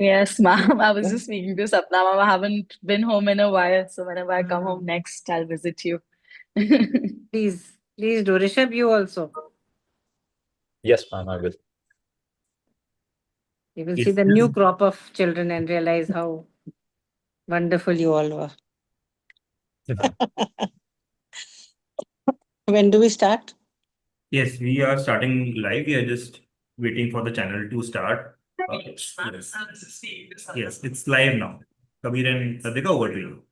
Yes, ma'am. I was just speaking to Sapna, ma'am. I haven't been home in a while, so whenever I come home Mm. next, I'll visit you. Please, please do. Rishabh, you also. Yes, ma'am, I will. You will see It's the new crop of children and realize how wonderful you all were. When do we start? Yes, we are starting live. We are just waiting for the channel to start. Yes. Yes, it's live now. Kabir and Sadhika, over to you.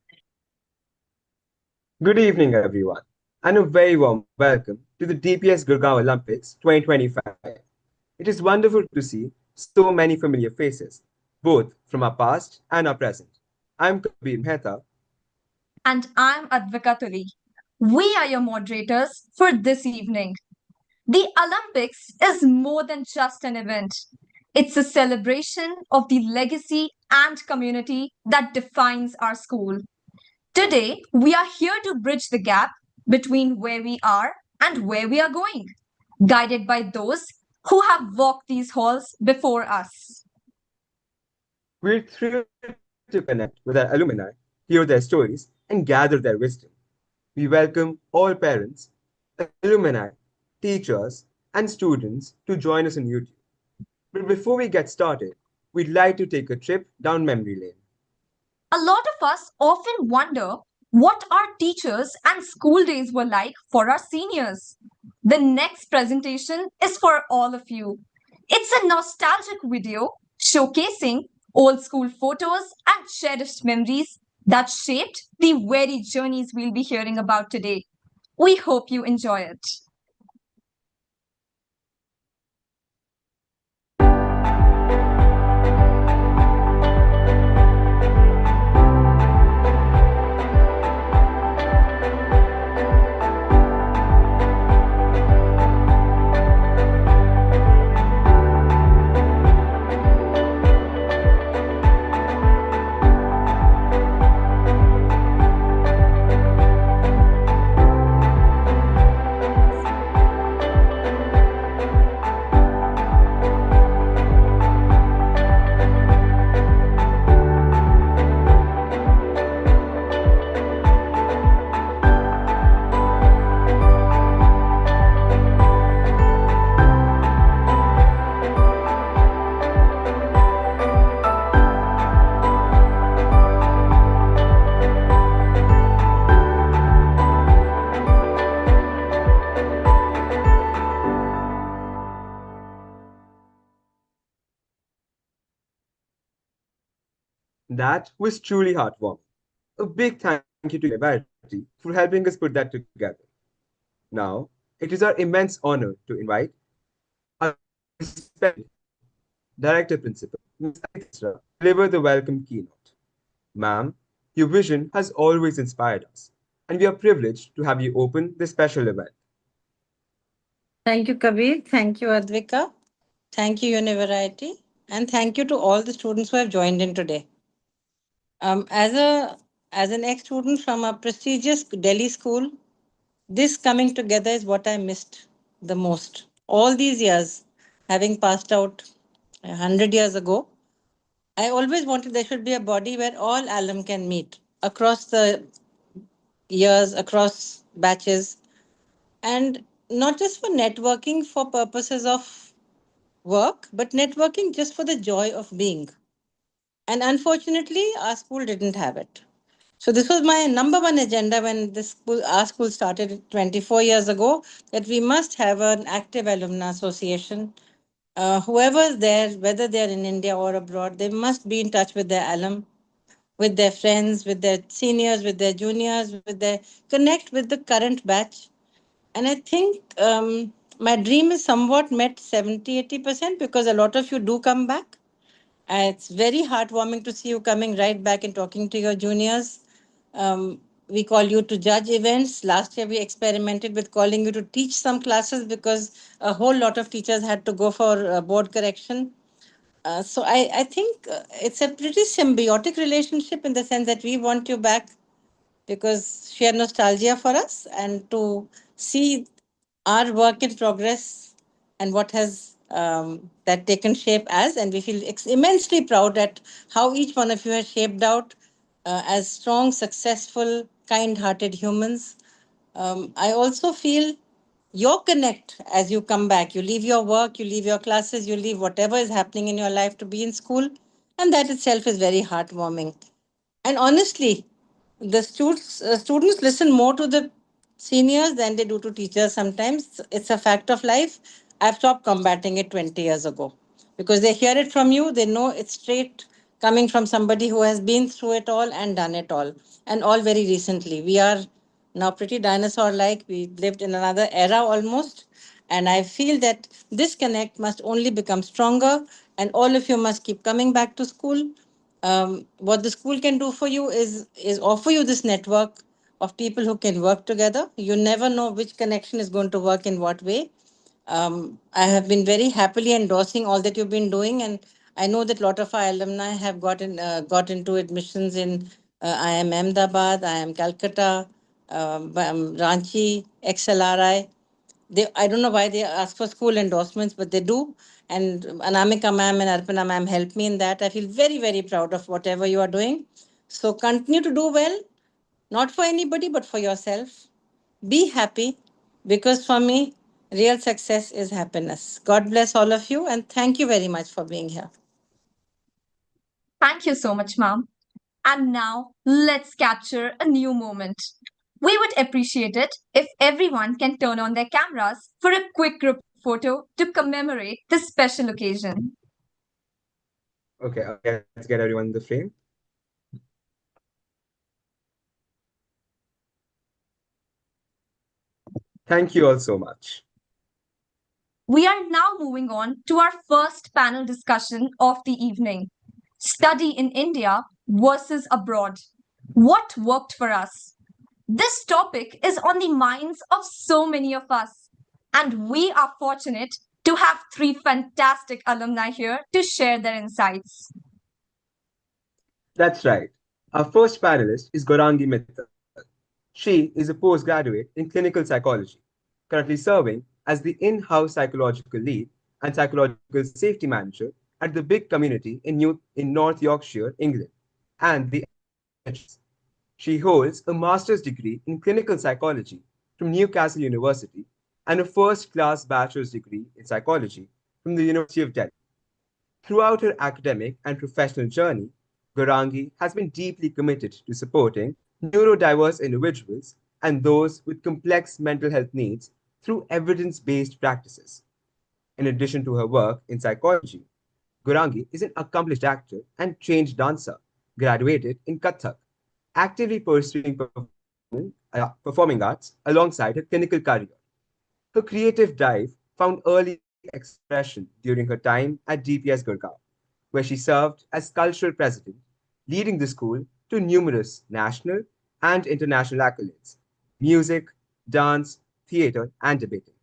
Good evening, everyone, and a very warm welcome to the DPS Gurgaon Olympics 2025. It is wonderful to see so many familiar faces, both from our past and our present. I'm Kabir Mehta. And I'm Advika Tuli. We are your moderators for this evening. The Olympics is more than just an event. It's a celebration of the legacy and community that defines our school. Today, we are here to bridge the gap between where we are and where we are going, guided by those who have walked these halls before us. We're thrilled to connect with our alumni, hear their stories, and gather their wisdom. We welcome all parents, alumni, teachers, and students to join us on YouTube. But before we get started, we'd like to take a trip down memory lane. A lot of us often wonder what our teachers and school days were like for our seniors. The next presentation is for all of you. It's a nostalgic video showcasing old school photos and cherished memories that shaped the very journeys we'll be hearing about today. We hope you enjoy it. That was truly heartwarming. A big thank you to University for helping us put that together. Now, it is our immense honor to invite our respected Director Principal, Ms. Aditya, to deliver the welcome keynote. Ma'am, your vision has always inspired us, and we are privileged to have you open this special event. Thank you, Kabir. Thank you, Advika. Thank you, University. And thank you to all the students who have joined in today. As an ex-student from a prestigious Delhi school, this coming together is what I missed the most. All these years, having passed out 100 years ago, I always wanted there should be a body where all alum can meet across the years, across batches, and not just for networking for purposes of work, but networking just for the joy of being. And unfortunately, our school didn't have it. So this was my number one agenda when our school started 24 years ago, that we must have an active alumni association. Whoever is there, whether they're in India or abroad, they must be in touch with their alum, with their friends, with their seniors, with their juniors, connect with the current batch. And I think my dream is somewhat met 70-80% because a lot of you do come back. It's very heartwarming to see you coming right back and talking to your juniors. We call you to judge events. Last year, we experimented with calling you to teach some classes because a whole lot of teachers had to go for board correction. So I think it's a pretty symbiotic relationship in the sense that we want you back because sheer nostalgia for us and to see our work in progress and what has that taken shape as, and we feel immensely proud at how each one of you has shaped out as strong, successful, kind-hearted humans. I also feel your connect as you come back. You leave your work, you leave your classes, you leave whatever is happening in your life to be in school, and that itself is very heartwarming. And honestly, the students listen more to the seniors than they do to teachers sometimes. It's a fact of life. I've stopped combating it 20 years ago because they hear it from you. They know it's straight coming from somebody who has been through it all and done it all, and all very recently. We are now pretty dinosaur like. We lived in another era almost. And I feel that this connect must only become stronger, and all of you must keep coming back to school. What the school can do for you is offer you this network of people who can work together. You never know which connection is going to work in what way. I have been very happily endorsing all that you've been doing, and I know that a lot of our alumni have got into admissions in IIM Ahmedabad, IIM Calcutta, Ranchi, XLRI. I don't know why they ask for school endorsements, but they do. And Anamika ma'am and Arpana ma'am helped me in that. I feel very, very proud of whatever you are doing. So continue to do well, not for anybody, but for yourself. Be happy, because for me, real success is happiness. God bless all of you, and thank you very much for being here. Thank you so much, ma'am. And now let's capture a new moment. We would appreciate it if everyone can turn on their cameras for a quick group photo to commemorate this special occasion. Okay, let's get everyone in the frame. Thank you all so much. We are now moving on to our first panel discussion of the evening. Study in India versus abroad. What worked for us? This topic is on the minds of so many of us, and we are fortunate to have three fantastic alumni here to share their insights. That's right. Our first panelist is Gaurangi Mittal. She is a postgraduate in clinical psychology, currently serving as the in-house psychological lead and psychological safety manager at the big community in North Yorkshire, England, and the NHS. She holds a master's degree in clinical psychology from Newcastle University and a first-class bachelor's degree in psychology from the University of Delhi. Throughout her academic and professional journey, Gaurangi has been deeply committed to supporting neurodiverse individuals and those with complex mental health needs through evidence-based practices. In addition to her work in psychology, Gaurangi is an accomplished actor and trained dancer, graduated in Kathak, actively pursuing performing arts alongside her clinical career. Her creative drive found early expression during her time at DPS Gurgaon, where she served as cultural president, leading the school to numerous national and international accolades: music, dance, theatre, and debating.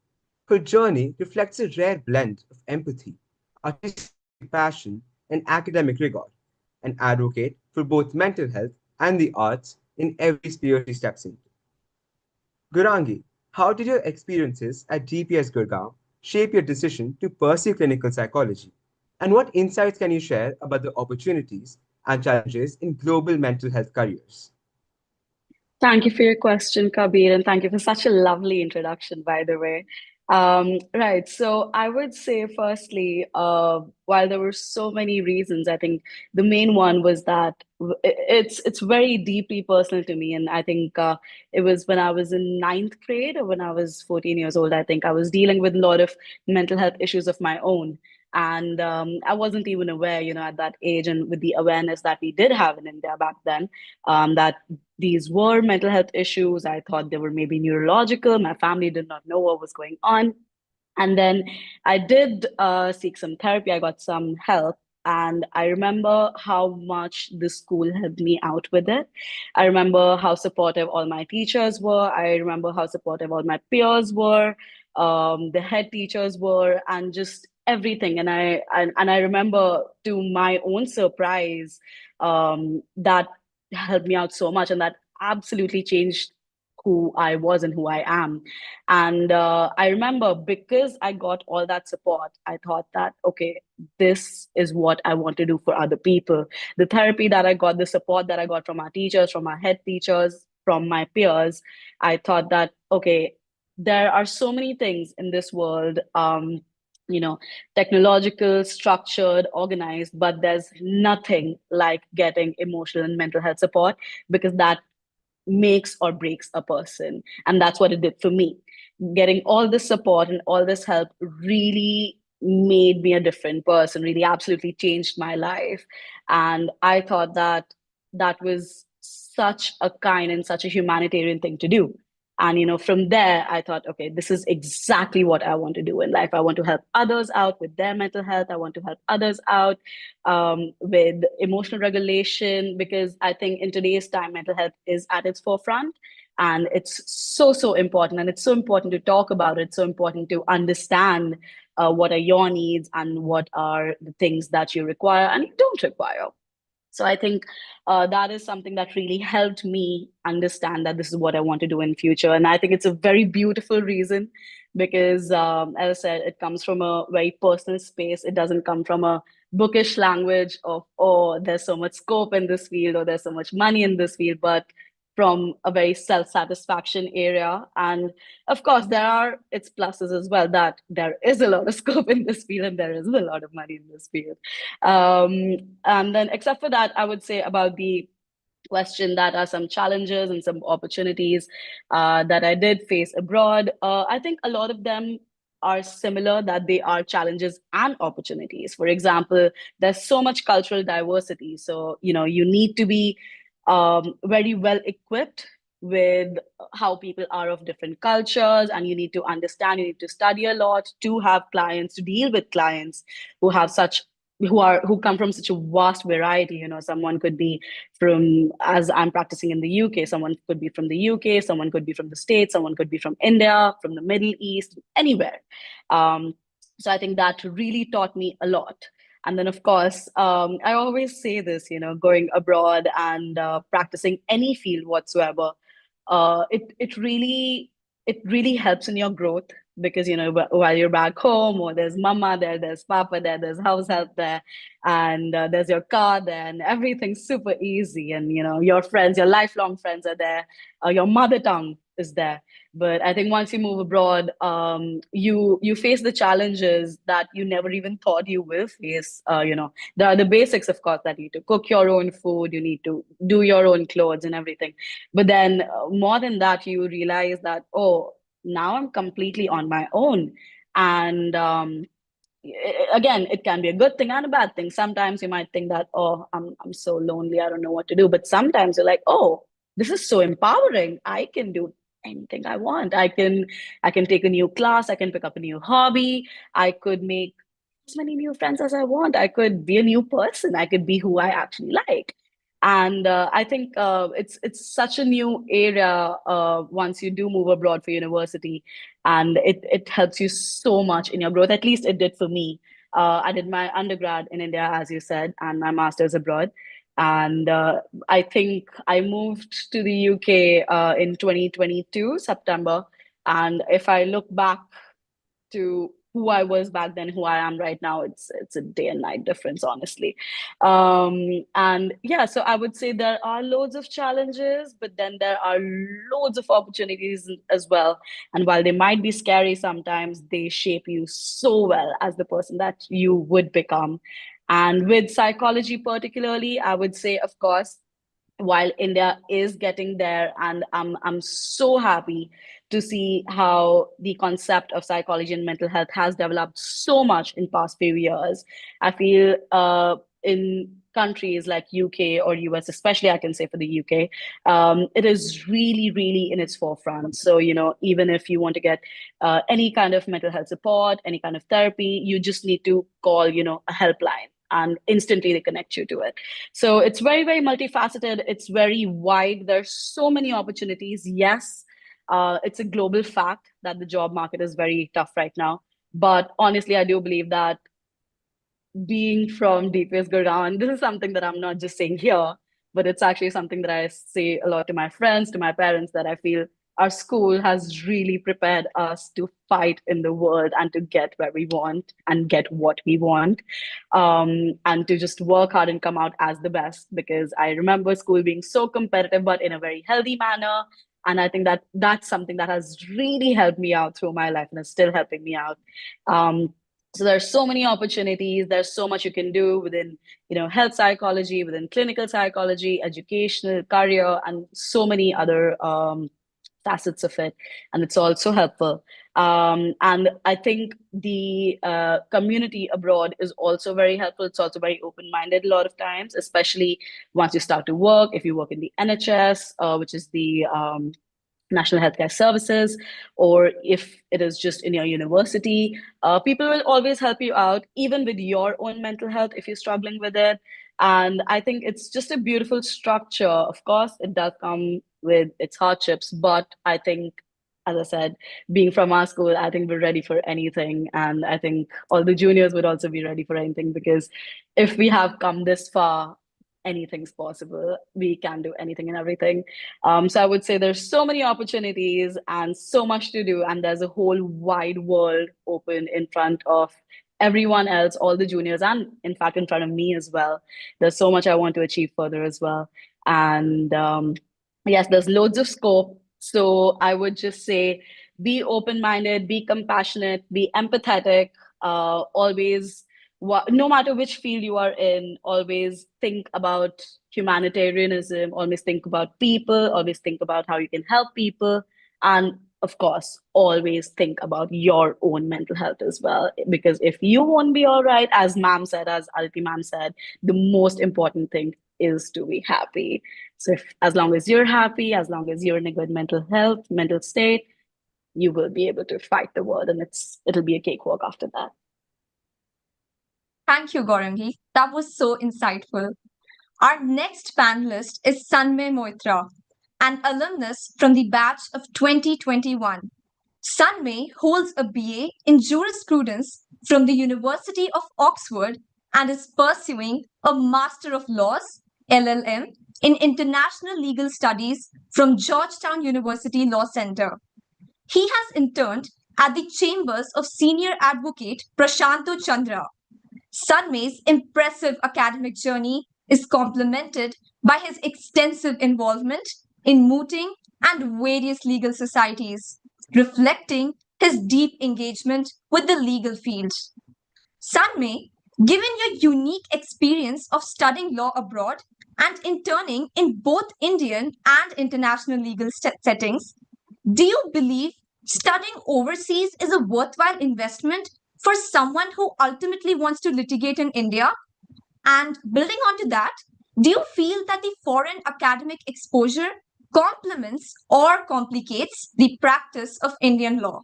Her journey reflects a rare blend of empathy, artistic passion, and academic rigor, an advocate for both mental health and the arts in every sphere she steps into. Gurangi, how did your experiences at GPS Gurgaon shape your decision to pursue clinical psychology? And what insights can you share about the opportunities and challenges in global mental health careers? Thank you for your question, Kabir, and thank you for such a lovely introduction, by the way. Right, so I would say, firstly, while there were so many reasons, I think the main one was that it's very deeply personal to me, and I think it was when I was in ninth grade or when I was 14 years old. I think I was dealing with a lot of mental health issues of my own. And I wasn't even aware, at that age, and with the awareness that we did have in India back then, that these were mental health issues. I thought they were maybe neurological. My family did not know what was going on. And then I did seek some therapy. I got some help. And I remember how much the school helped me out with it. I remember how supportive all my teachers were. I remember how supportive all my peers were, the head teachers were, and just everything. And I remember, to my own surprise, that helped me out so much, and that absolutely changed who I was and who I am. And I remember, because I got all that support, I thought that, okay, this is what I want to do for other people. The therapy that I got, the support that I got from our teachers, from our head teachers, from my peers, I thought that, okay, there are so many things in this world, you know, technological, structured, organized, but there's nothing like getting emotional and mental health support, because that makes or breaks a person. And that's what it did for me. Getting all this support and all this help really made me a different person, really absolutely changed my life. And I thought that that was such a kind and such a humanitarian thing to do. And from there, I thought, okay, this is exactly what I want to do in life. I want to help others out with their mental health. I want to help others out with emotional regulation, because I think in today's time, mental health is at its forefront. And it's so, so important. And it's so important to talk about it. So important to understand what are your needs and what are the things that you require and you don't require. So I think that is something that really helped me understand that this is what I want to do in future. And I think it's a very beautiful reason, because, as I said, it comes from a very personal space. It doesn't come from a bookish language of, oh, there's so much scope in this field or there's so much money in this field, but from a very self-satisfaction area. And of course, there are its pluses as well, that there is a lot of scope in this field and there is a lot of money in this field. And then, except for that, I would say about the question, that are some challenges and some opportunities that I did face abroad. I think a lot of them are similar, that they are challenges and opportunities. For example, there's so much cultural diversity. So, you need to be very well equipped with how people are of different cultures, and you need to understand, you need to study a lot to have clients, to deal with clients who have such who come from such a vast variety. Someone could be from, as I'm practicing in the UK, someone could be from the UK, someone could be from the States, someone could be from India, from the Middle East, anywhere. So I think that really taught me a lot. And then, of course, I always say this, going abroad and practicing any field whatsoever, it really helps in your growth, because while you're back home, or there's mama there, there's papa there, there's house help there, and there's your car there, and everything's super easy. And your friends, your lifelong friends are there. Your mother tongue is there. But I think once you move abroad, you face the challenges that you never even thought you will face. There are the basics, of course, that you need to cook your own food, you need to do your own clothes and everything. But then, more than that, you realize that, oh, now I'm completely on my own. And again, it can be a good thing and a bad thing. Sometimes you might think that, oh, I'm so lonely, I don't know what to do. But sometimes you're like, oh, this is so empowering. I can do anything I want. I can take a new class, I can pick up a new hobby, I could make as many new friends as I want, I could be a new person, I could be who I actually like. And I think it's such a new area once you do move abroad for university, and it helps you so much in your growth. At least it did for me. I did my undergrad in India, as you said, and my master's abroad. And I think I moved to the UK in 2022, September. And if I look back to who I was back then, who I am right now, it's a day and night difference, honestly. And yeah, so I would say there are loads of challenges, but then there are loads of opportunities as well. And while they might be scary sometimes, they shape you so well as the person that you would become. And with psychology particularly, I would say, of course, while India is getting there, and I'm so happy to see how the concept of psychology and mental health has developed so much in past few years. I feel in countries like UK or US, especially I can say for the UK, it is really, really in its forefront. So, even if you want to get any kind of mental health support, any kind of therapy, you just need to call, a helpline, and instantly they connect you to it. So it's very, very multifaceted. It's very wide. There's so many opportunities. Yes, it's a global fact that the job market is very tough right now. But honestly, I do believe that, being from DPS Gurgaon, this is something that I'm not just saying here, but it's actually something that I say a lot to my friends, to my parents, that I feel our school has really prepared us to fight in the world and to get where we want and get what we want, and to just work hard and come out as the best. Because I remember school being so competitive, but in a very healthy manner. And I think that that's something that has really helped me out through my life and is still helping me out. So there's so many opportunities. There's so much you can do within, health psychology, within clinical psychology, educational, career, and so many other facets of it. And it's also helpful. And I think the community abroad is also very helpful. It's also very open-minded a lot of times, especially once you start to work. If you work in the NHS, which is the National Healthcare Services, or if it is just in your university, people will always help you out, even with your own mental health if you're struggling with it. And I think it's just a beautiful structure. Of course, it does come with its hardships, but I think, as I said, being from our school, I think we're ready for anything. And I think all the juniors would also be ready for anything, because if we have come this far, anything's possible. We can do anything and everything. So I would say there's so many opportunities and so much to do, and there's a whole wide world open in front of everyone else, all the juniors, and in fact, in front of me as well. There's so much I want to achieve further as well. And yes, there's loads of scope. So I would just say be open minded, be compassionate, be empathetic, always no matter which field you are in, always think about humanitarianism, always think about people, always think about how you can help people. And of course, always think about your own mental health as well. Because if you won't be all right, as ma'am said, as Aditi ma'am said, the most important thing is to be happy. So as long as you're happy, as long as you're in a good mental health, mental state, you will be able to fight the world, and it'll be a cakewalk after that. Thank you, Gaurangi. That was so insightful. Our next panelist is Sanmay Moitra, an alumnus from the batch of 2021. Sanmay holds a BA in jurisprudence from the University of Oxford and is pursuing a Master of Laws, LLM, in International Legal Studies from Georgetown University Law Center. He has interned at the chambers of senior advocate Prashanto Chandra. Sanmay's impressive academic journey is complemented by his extensive involvement in mooting and various legal societies, reflecting his deep engagement with the legal field. Sanmay, given your unique experience of studying law abroad and interning in both Indian and international legal settings, do you believe studying overseas is a worthwhile investment for someone who ultimately wants to litigate in India? And building onto that, do you feel that the foreign academic exposure complements or complicates the practice of Indian law?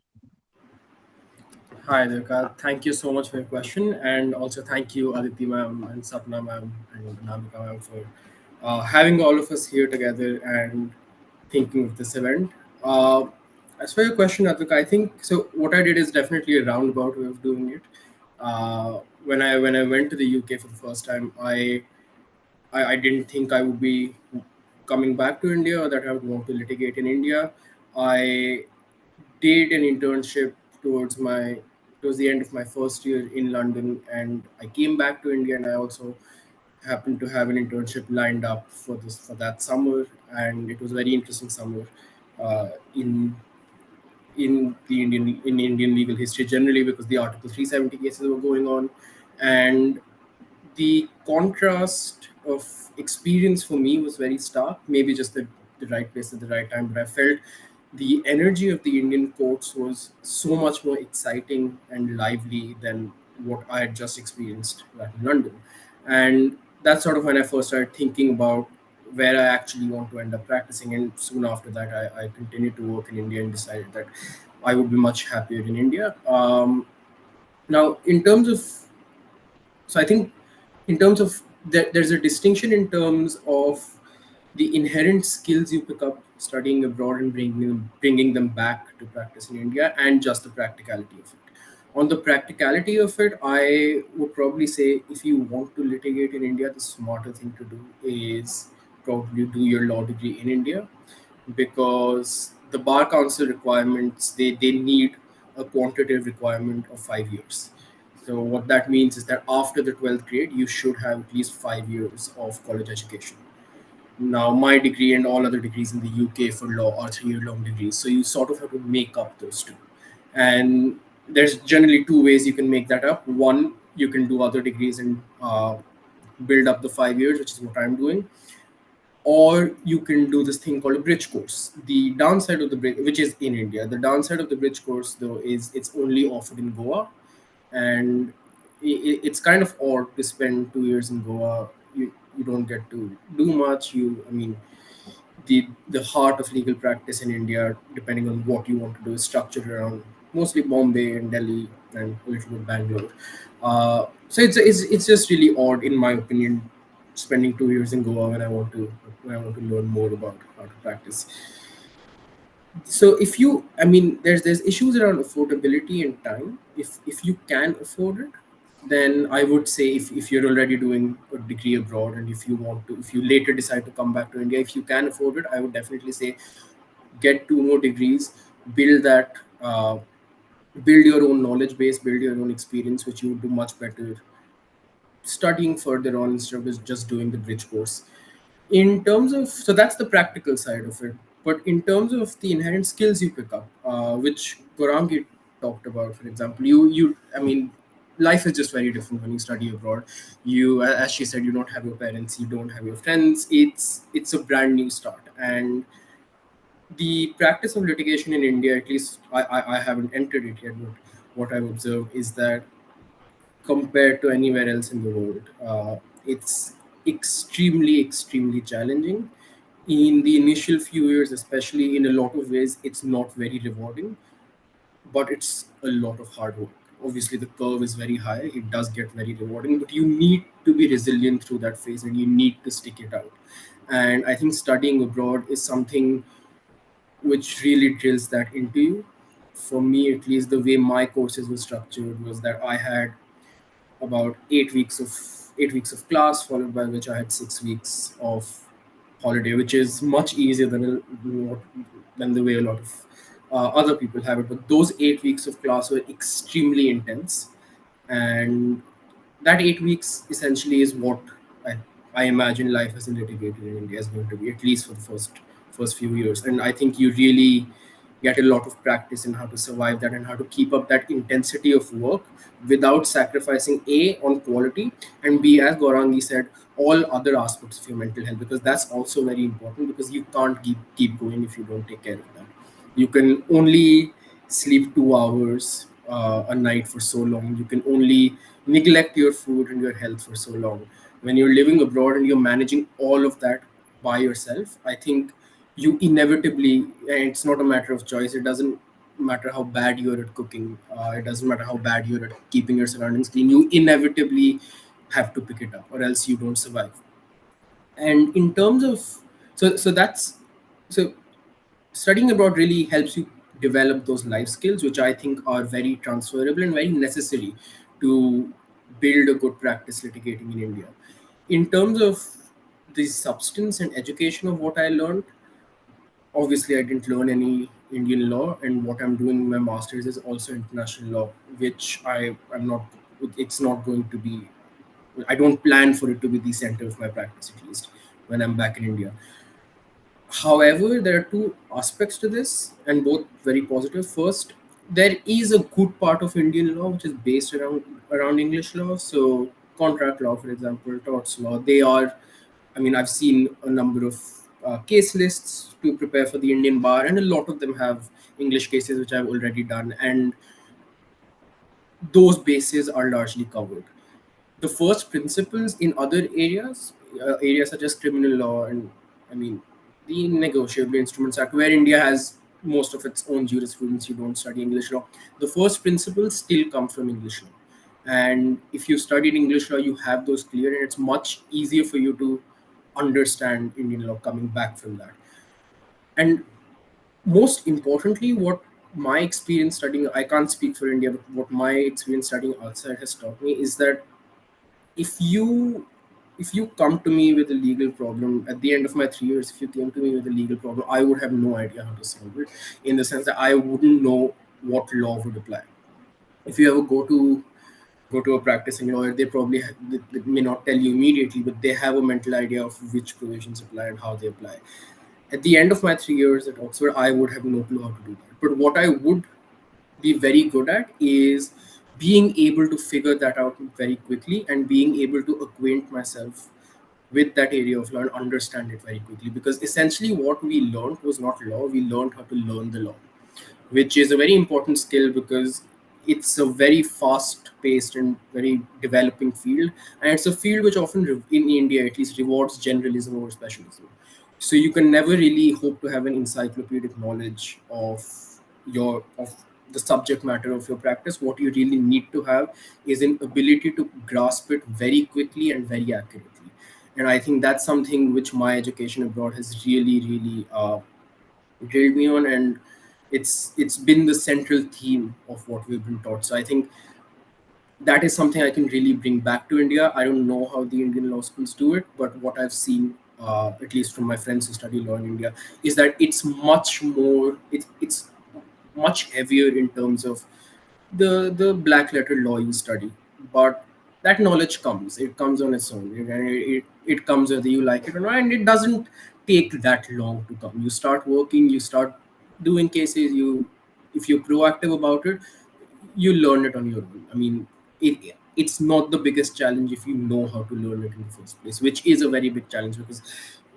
Hi, Durga. Thank you so much for your question. And also thank you, Aditi ma'am and Sapna ma'am and Namika ma'am for having all of us here together and thinking of this event. As for your question, Advika, I think so. What I did is definitely a roundabout way of doing it. When I went to the UK for the first time, I didn't think I would be coming back to India or that I would want to litigate in India. I did an internship towards the end of my first year in London, and I came back to India, and I also happened to have an internship lined up for that summer, and it was a very interesting summer uh, in in Indian legal history generally, because the Article 370 cases were going on, and the contrast of experience for me was very stark. Maybe just the right place at the right time, but I felt the energy of the Indian courts was so much more exciting and lively than what I had just experienced back in London. And that's sort of when I first started thinking about where I actually want to end up practicing. And soon after that, I continued to work in India and decided that I would be much happier in India. Now, in terms of, so I think in terms of there's a distinction in terms of the inherent skills you pick up studying abroad and bringing them back to practice in India, and just the practicality of it. On the practicality of it, I would probably say if you want to litigate in India, the smarter thing to do is probably do your law degree in India, because the bar council requirements, they need a quantitative requirement of 5 years. So what that means is that after the 12th grade, you should have at least 5 years of college education. Now, my degree and all other degrees in the UK for law are 3-year long degrees. So you sort of have to make up those two. And there's generally two ways you can make that up. One, you can do other degrees and build up the 5 years, which is what I'm doing. Or you can do this thing called a bridge course. The downside of the bridge, which is in India, the downside of the bridge course, though, is it's only offered in Goa. And it's kind of odd to spend 2 years in Goa. You don't get to do much. I mean, the heart of legal practice in India, depending on what you want to do, is structured around mostly Bombay and Delhi and a little bit Bangalore. So it's just really odd, in my opinion, spending 2 years in Goa when I want to learn more about how to practice. So if you, I mean, there's issues around affordability and time. If you can afford it, then I would say if you're already doing a degree abroad and if you later decide to come back to India, if you can afford it, I would definitely say get 2 more degrees, build that, build your own knowledge base, build your own experience, which you would do much better studying further on instead of just doing the bridge course. In terms of, so that's the practical side of it, but in terms of the inherent skills you pick up, which Gorangi talked about, for example, you I mean, life is just very different when you study abroad. You, as she said, you don't have your parents, you don't have your friends. It's a brand new start. And the practice of litigation in India, at least I haven't entered it yet, but what I've observed is that compared to anywhere else in the world, it's extremely challenging. In the initial few years, especially, in a lot of ways, it's not very rewarding, but it's a lot of hard work. Obviously, the curve is very high. It does get very rewarding, but you need to be resilient through that phase and you need to stick it out. And I think studying abroad is something which really drills that into you. For me, at least, the way my courses were structured was that I had about 8 weeks of class, followed by which I had 6 weeks of holiday, which is much easier than the way a lot of other people have it. But those 8 weeks of class were extremely intense, and that 8 weeks essentially is what I, I imagine life as a litigator in India is going to be, at least for the first few years. And I think you really get a lot of practice in how to survive that and how to keep up that intensity of work without sacrificing A, on quality, and B, as Gaurangi said, all other aspects of your mental health, because that's also very important, because you can't keep going if you don't take care of that. You can only sleep 2 hours a night for so long. You can only neglect your food and your health for so long. When you're living abroad and you're managing all of that by yourself, I think you inevitably, and it's not a matter of choice, it doesn't matter how bad you're at cooking, it doesn't matter how bad you're at keeping your surroundings clean, you inevitably have to pick it up, or else you don't survive. And in terms of, so studying abroad really helps you develop those life skills, which I think are very transferable and very necessary to build a good practice litigating in India. In terms of the substance and education of what I learned, obviously I didn't learn any Indian law, and what I'm doing in my master's is also international law, which I'm not, it's not going to be, I don't plan for it to be the center of my practice, at least when I'm back in India. However, there are two aspects to this, and both very positive. First, there is a good part of Indian law which is based around English law. So, contract law, for example, torts law, they are. I mean, I've seen a number of case lists to prepare for the Indian bar, and a lot of them have English cases which I've already done, and those bases are largely covered. The first principles in other areas such as criminal law, and I mean the Negotiable Instruments Act, where India has most of its own jurisprudence, you don't study English law. The first principles still come from English law. And if you studied English law, you have those clear, and it's much easier for you to understand Indian law coming back from that. And most importantly, what my experience studying, I can't speak for India, but what my experience studying outside has taught me is that if you if you come to me with a legal problem at the end of my 3 years, if you came to me with a legal problem, I would have no idea how to solve it, in the sense that I wouldn't know what law would apply. If you ever go to a practicing lawyer, they probably they may not tell you immediately, but they have a mental idea of which provisions apply and how they apply. At the end of my 3 years at Oxford, I would have no clue how to do that. But what I would be very good at is being able to figure that out very quickly and being able to acquaint myself with that area of law and understand it very quickly. Because essentially, what we learned was not law, we learned how to learn the law, which is a very important skill because it's a very fast paced and very developing field, and it's a field which often in India at least rewards generalism over specialism. So you can never really hope to have an encyclopedic knowledge of the subject matter of your practice. What you really need to have is an ability to grasp it very quickly and very accurately. And I think that's something which my education abroad has really drilled me on, and it's been the central theme of what we've been taught. So I think that is something I can really bring back to India. I don't know how the Indian law schools do it, but what I've seen, at least from my friends who study law in India, is that it's much more, it's much heavier in terms of the black letter law you study. But that knowledge comes, it comes on its own, and it comes whether you like it or not, and it doesn't take that long to come. You start working, you start doing cases, you, if you're proactive about it, you learn it on your own. I mean, it's not the biggest challenge if you know how to learn it in the first place, which is a very big challenge, because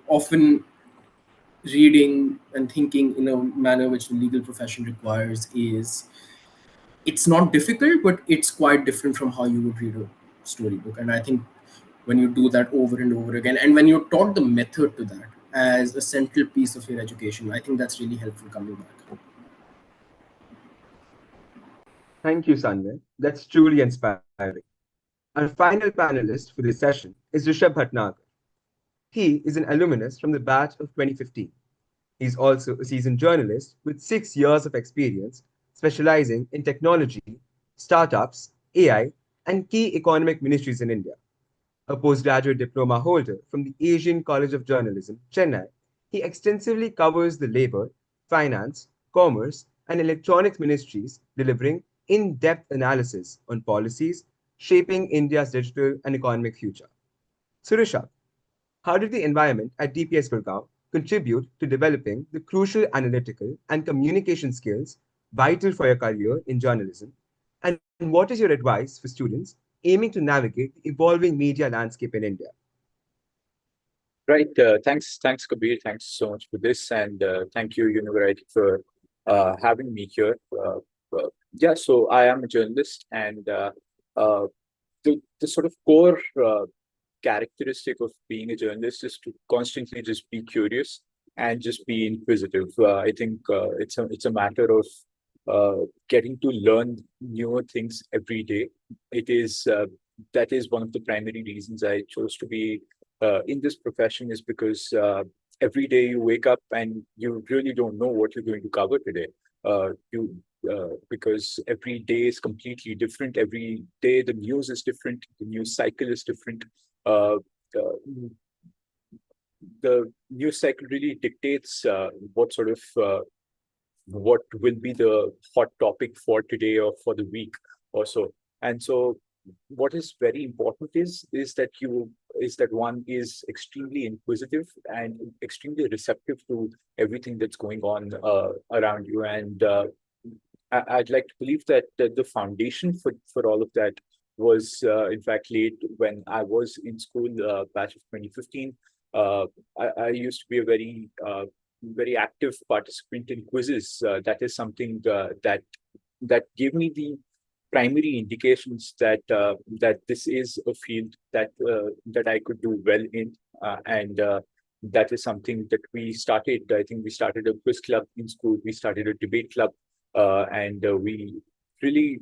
often reading and thinking in a manner which the legal profession requires is, it's not difficult, but it's quite different from how you would read a storybook. And I think when you do that over and over again, and when you're taught the method to that as a central piece of your education, I think that's really helpful coming back. Thank you, Sanjay. That's truly inspiring. Our final panelist for this session is Rishabh Bhatnagar. He is an alumnus from the batch of 2015. He's also a seasoned journalist with 6 years of experience specializing in technology, startups, AI, and key economic ministries in India. A postgraduate diploma holder from the Asian College of Journalism, Chennai, he extensively covers the labor, finance, commerce, and electronics ministries, delivering in depth analysis on policies shaping India's digital and economic future. Surisha, how did the environment at DPS Gurgaon contribute to developing the crucial analytical and communication skills vital for your career in journalism? And what is your advice for students aiming to navigate the evolving media landscape in India? Right. Thanks, Kabir. Thanks so much for this, and thank you, University, for having me here. Yeah, so I am a journalist, and the sort of core characteristic of being a journalist is to constantly just be curious and just be inquisitive. I think it's a matter of getting to learn newer things every day. It is that is one of the primary reasons I chose to be in this profession, is because every day you wake up and you really don't know what you're going to cover today. Because every day is completely different. Every day the news is different. The news cycle is different. Uh, the news cycle really dictates what sort of what will be the hot topic for today or for the week or so. And so what is very important is that one is extremely inquisitive and extremely receptive to everything that's going on around you. And I'd like to believe that the foundation for all of that was in fact laid when I was in school, batch of 2015. I used to be a very active participant in quizzes. That is something that gave me the primary indications that that this is a field that I could do well in, and that is something that we started. I think we started a quiz club in school. We started a debate club, and we really,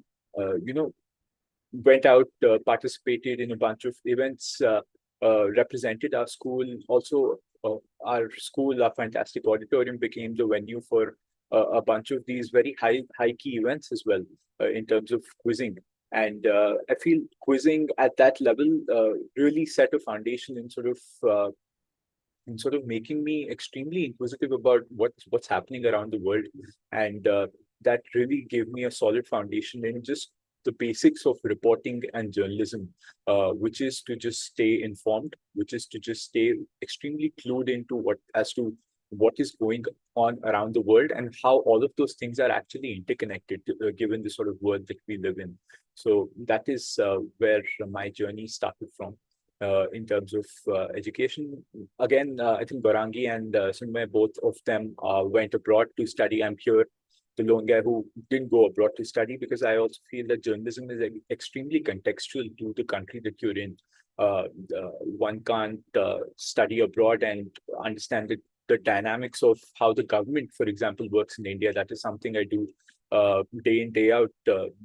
went out, participated in a bunch of events, represented our school. Also, our school, our fantastic auditorium, became the venue for a bunch of these very high key events as well, in terms of quizzing. And I feel quizzing at that level really set a foundation in sort of making me extremely inquisitive about what's happening around the world, and that really gave me a solid foundation in just the basics of reporting and journalism, which is to just stay informed, which is to just stay extremely clued into what is going on around the world and how all of those things are actually interconnected, given the sort of world that we live in. So that is where my journey started from in terms of education. Again, I think Barangi and Sunmay, both of them went abroad to study. I'm here, the lone guy who didn't go abroad to study, because I also feel that journalism is extremely contextual to the country that you're in. One can't study abroad and understand the dynamics of how the government, for example, works in India. That is something I do day in, day out.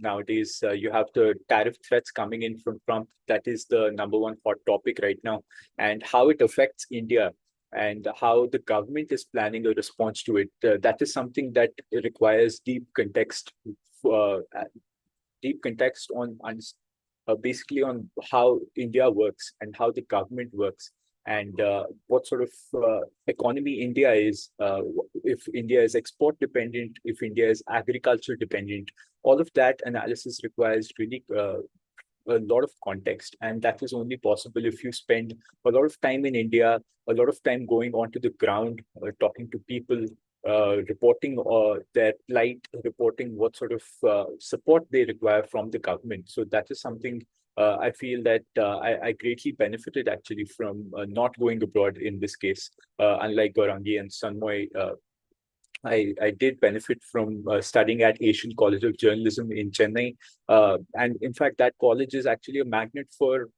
Nowadays, you have the tariff threats coming in from Trump. That is the number one hot topic right now, and how it affects India and how the government is planning a response to it. That is something that requires uh, deep context on basically on how India works and how the government works, and what sort of economy India is, if India is export dependent, if India is agriculture dependent. All of that analysis requires really a lot of context, and that is only possible if you spend a lot of time in India, a lot of time going onto the ground, talking to people, reporting their plight, reporting what sort of support they require from the government. So that is something I feel that I greatly benefited actually from not going abroad in this case, unlike Gaurangi and Sanmoy. I did benefit from studying at Asian College of Journalism in Chennai. And in fact, that college is actually a magnet for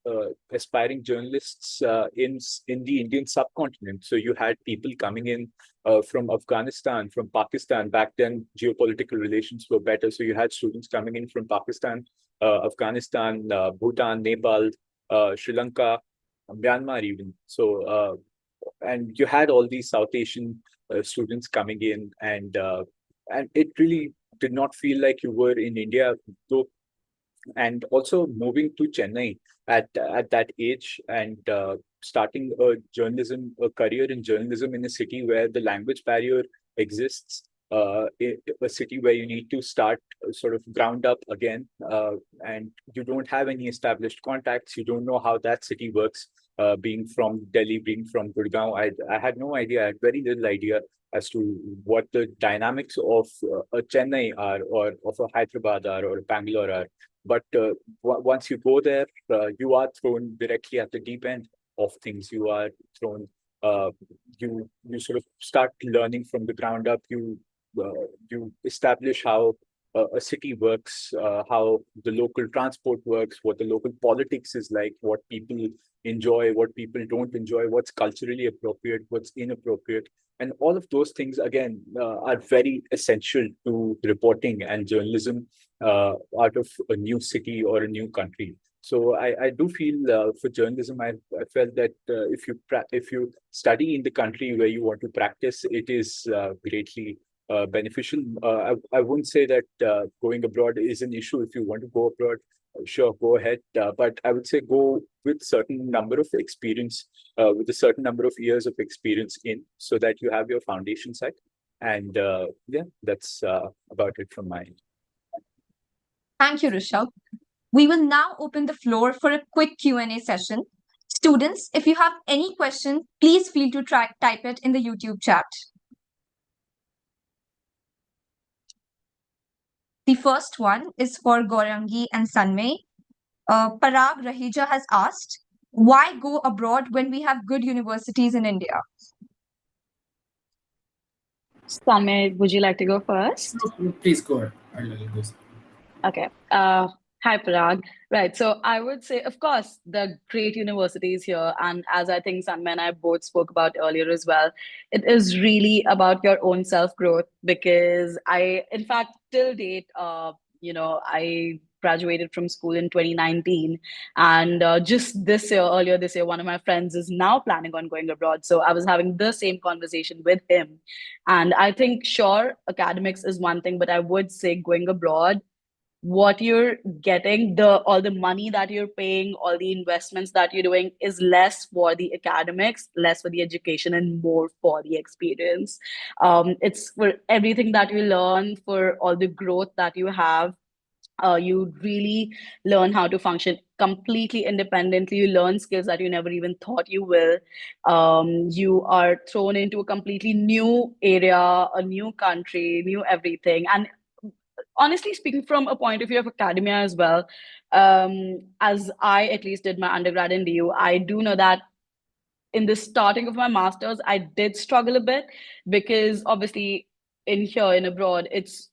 aspiring journalists in the Indian subcontinent. So you had people coming in from Afghanistan, from Pakistan. Back then, geopolitical relations were better. So you had students coming in from Pakistan, Afghanistan, Bhutan, Nepal, Sri Lanka, Myanmar even. So, and you had all these South Asian students coming in, and it really did not feel like you were in India, though. And also moving to Chennai at that age, and starting a career in journalism in a city where the language barrier exists, a city where you need to start sort of ground up again, and you don't have any established contacts, you don't know how that city works. Being from Delhi, being from Gurgaon, I had no idea, I had very little idea as to what the dynamics of a Chennai are, or of a Hyderabad are, or a Bangalore are. But once you go there, you are thrown directly at the deep end of things. You are thrown. Uh, you sort of start learning from the ground up. You establish how a city works, how the local transport works, what the local politics is like, what people enjoy, what people don't enjoy, what's culturally appropriate, what's inappropriate. And all of those things, again, are very essential to reporting and journalism out of a new city or a new country. So I do feel for journalism, I felt that if you study in the country where you want to practice, it is greatly beneficial. I wouldn't say that going abroad is an issue. If you want to go abroad, sure, go ahead. But I would say go with certain number of experience, with a certain number of years of experience in, so that you have your foundation set. And yeah, that's about it from my end. Thank you, Rishabh. We will now open the floor for a quick Q&A session. Students, if you have any question, please feel to type it in the YouTube chat. The first one is for Gaurangi and Sanmay. Parag Rahija has asked, why go abroad when we have good universities in India? Sanmay, would you like to go first? Please go ahead. I'll go. Okay. Hi, Parag. Right. So I would say, of course, the great universities here, and as I think Sanmay and I both spoke about earlier as well, it is really about your own self-growth, because in fact, till date, I graduated from school in 2019, and just this year, earlier this year, one of my friends is now planning on going abroad. So I was having the same conversation with him, and I think, sure, academics is one thing, but I would say going abroad what you're getting, all the money that you're paying, all the investments that you're doing is less for the academics, less for the education, and more for the experience. It's for everything that you learn, for all the growth that you have. You really learn how to function completely independently. You learn skills that you never even thought you will. You are thrown into a completely new area, a new country, new everything. And honestly speaking, from a point of view of academia as well, as I at least did my undergrad in DU, I do know that in the starting of my master's, I did struggle a bit because obviously in here in abroad, it's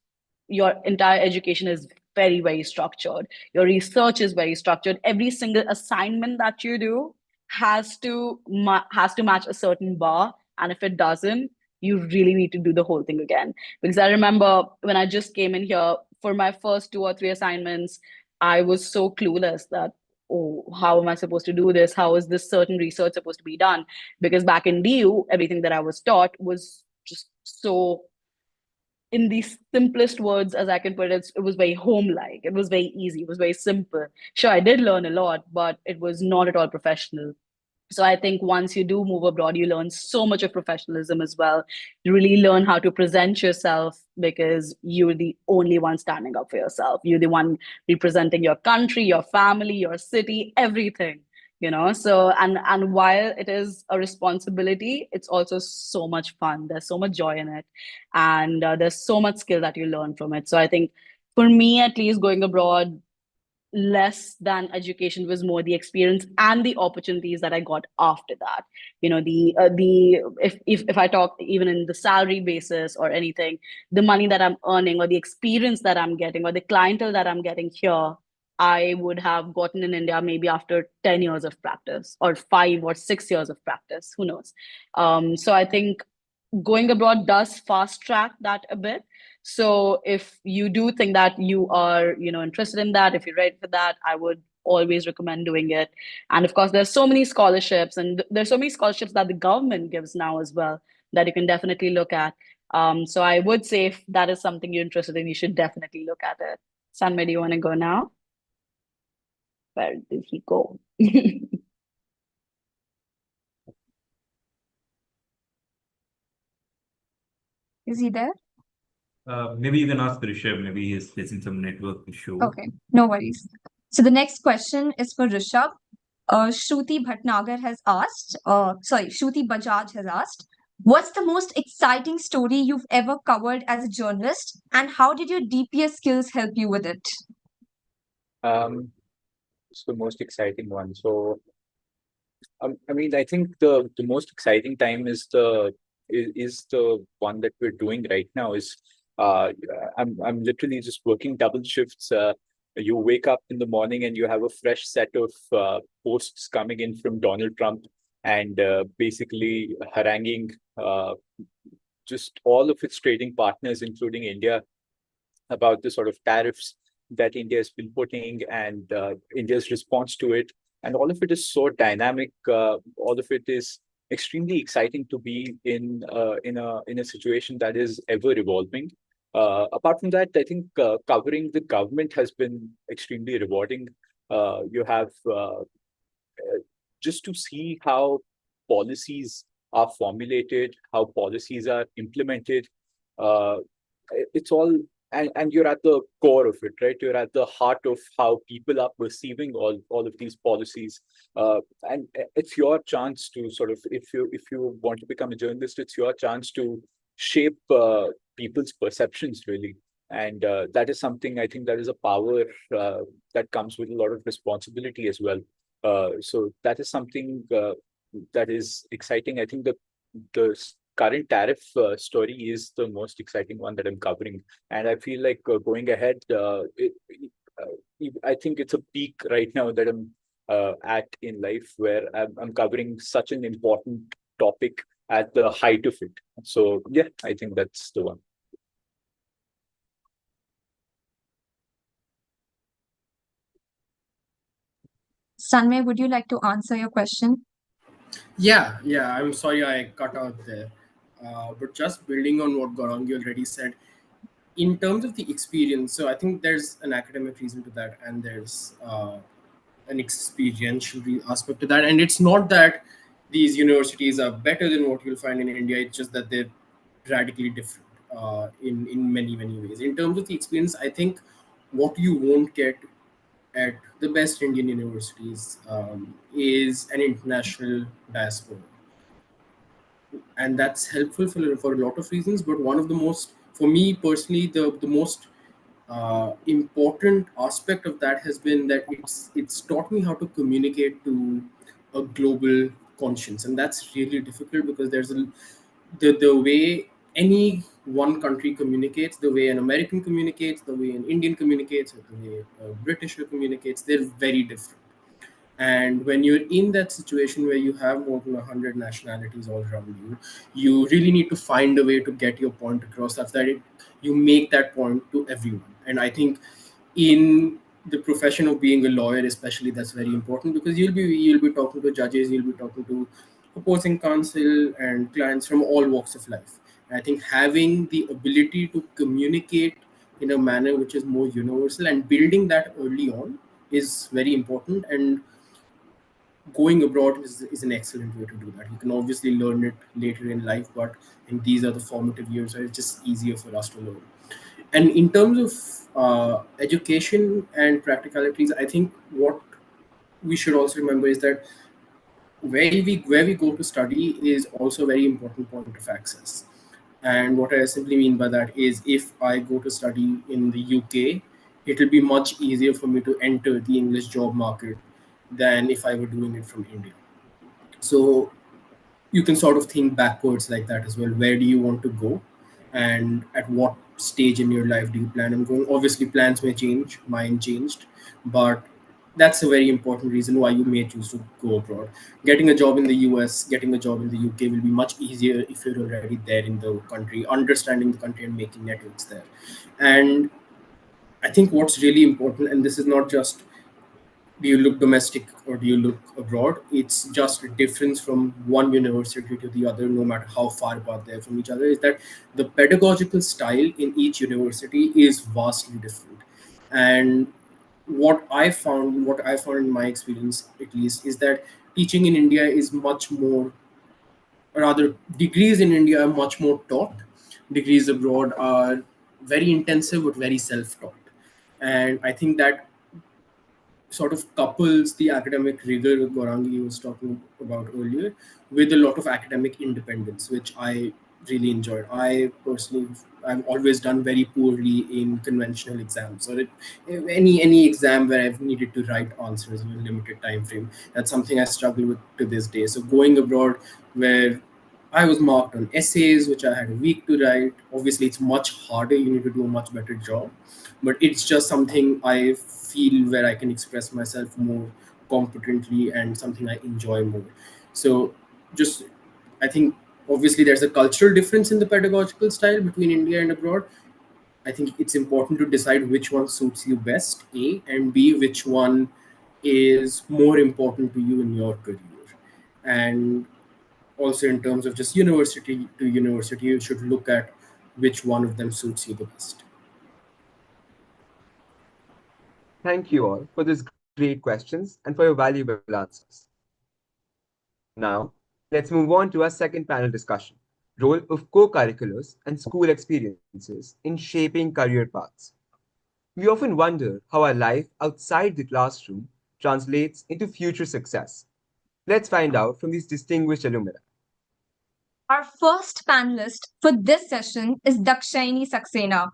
your entire education is very, very structured. Your research is very structured. Every single assignment that you do has to match a certain bar, and if it doesn't, you really need to do the whole thing again. Because I remember when I just came in here for my first 2 or 3 assignments, I was so clueless that, oh, how am I supposed to do this? How is this certain research supposed to be done? Because back in DU, everything that I was taught was just so, in the simplest words as I can put it, it was very home-like. It was very easy. It was very simple. Sure, I did learn a lot, but it was not at all professional. So I think once you do move abroad, you learn so much of professionalism as well. You really learn how to present yourself because you're the only one standing up for yourself. You're the one representing your country, your family, your city, everything. So and while it is a responsibility, it's also so much fun. There's so much joy in it, and there's so much skill that you learn from it. So I think for me, at least, going abroad, less than education was more the experience and the opportunities that I got after that. The if I talk even in the salary basis or anything, the money that I'm earning or the experience that I'm getting or the clientele that I'm getting here, I would have gotten in India maybe after 10 years of practice or 5 or 6 years of practice, who knows. So I think going abroad does fast track that a bit. So if you do think that you are, interested in that, if you're ready for that, I would always recommend doing it. And of course, there's so many scholarships, and there's so many scholarships that the government gives now as well that you can definitely look at. So I would say if that is something you're interested in, you should definitely look at it. Sanmay, do you want to go now? Where did he go? Is he there? Maybe you can ask Rishabh. Maybe he's facing some network issue. Okay, no worries. So the next question is for Rishabh. Shruti Bhatnagar has asked, Shruti Bajaj has asked, what's the most exciting story you've ever covered as a journalist, and how did your DPS skills help you with it? It's the most exciting one. So, I mean, I think the most exciting time is the one that we're doing right now. I'm literally just working double shifts. You wake up in the morning and you have a fresh set of posts coming in from Donald Trump and basically haranguing just all of its trading partners, including India, about the sort of tariffs that India has been putting and India's response to it. And all of it is so dynamic. All of it is extremely exciting to be in a situation that is ever evolving. Apart from that, I think covering the government has been extremely rewarding. You have just to see how policies are formulated, how policies are implemented. It's all, and you're at the core of it, right? You're at the heart of how people are perceiving all of these policies. And it's your chance to sort of, if you want to become a journalist, it's your chance to shape people's perceptions, really. And that is something, I think, that is a power that comes with a lot of responsibility as well. So that is something that is exciting. I think the current tariff story is the most exciting one that I'm covering, and I feel like going ahead, I think it's a peak right now that I'm at in life, where I'm covering such an important topic at the height of it. So yeah, I think that's the one. Sanmay, would you like to answer your question? Yeah, I'm sorry I cut out there. But just building on what Gaurangi already said, in terms of the experience, so I think there's an academic reason to that, and there's an experiential aspect to that. And it's not that these universities are better than what you'll find in India. It's just that they're radically different in many ways. In terms of the experience, I think what you won't get at the best Indian universities is an international diaspora, and that's helpful for a lot of reasons. But one of the most, for me personally, the most important aspect of that has been that it's taught me how to communicate to a global conscience, and that's really difficult because there's the way any one country communicates, the way an American communicates, the way an Indian communicates, or the way a Britisher communicates, they're very different. And when you're in that situation where you have more than 100 nationalities all around you, you really need to find a way to get your point across such that you make that point to everyone. And I think in the profession of being a lawyer, especially, that's very important because you'll be talking to judges, you'll be talking to opposing counsel and clients from all walks of life. And I think having the ability to communicate in a manner which is more universal and building that early on is very important. And going abroad is an excellent way to do that. You can obviously learn it later in life, but I think these are the formative years where it's just easier for us to learn. And in terms of education and practicalities, I think what we should also remember is that where we go to study is also a very important point of access. And what I simply mean by that is if I go to study in the UK, it will be much easier for me to enter the English job market than if I were doing it from India. So you can sort of think backwards like that as well. Where do you want to go, and at what stage in your life do you plan on going? Obviously, plans may change. Mine changed, but that's a very important reason why you may choose to go abroad. Getting a job in the US, getting a job in the UK will be much easier if you're already there in the country, understanding the country and making networks there. And I think what's really important, and this is not just do you look domestic or do you look abroad, it's just a difference from one university to the other, no matter how far apart they're from each other, is that the pedagogical style in each university is vastly different. And what I found in my experience at least is that teaching in India is much more, rather degrees in India are much more taught. Degrees abroad are very intensive but very self-taught. And I think that sort of couples the academic rigor Gorangi was talking about earlier with a lot of academic independence, which I really enjoyed. I've always done very poorly in conventional exams, or any exam where I've needed to write answers in a limited time frame. That's something I struggle with to this day. So going abroad, where I was marked on essays, which I had a week to write. Obviously, it's much harder. You need to do a much better job. But it's just something I feel where I can express myself more competently and something I enjoy more. So, just I think obviously there's a cultural difference in the pedagogical style between India and abroad. I think it's important to decide which one suits you best, A, and B, which one is more important to you in your career. And also in terms of just university to university, you should look at which one of them suits you the best. Thank you all for these great questions and for your valuable answers. Now, let's move on to our second panel discussion, role of co-curriculars and school experiences in shaping career paths. We often wonder how our life outside the classroom translates into future success. Let's find out from these distinguished alumni. Our first panelist for this session is Dakshayani Saxena,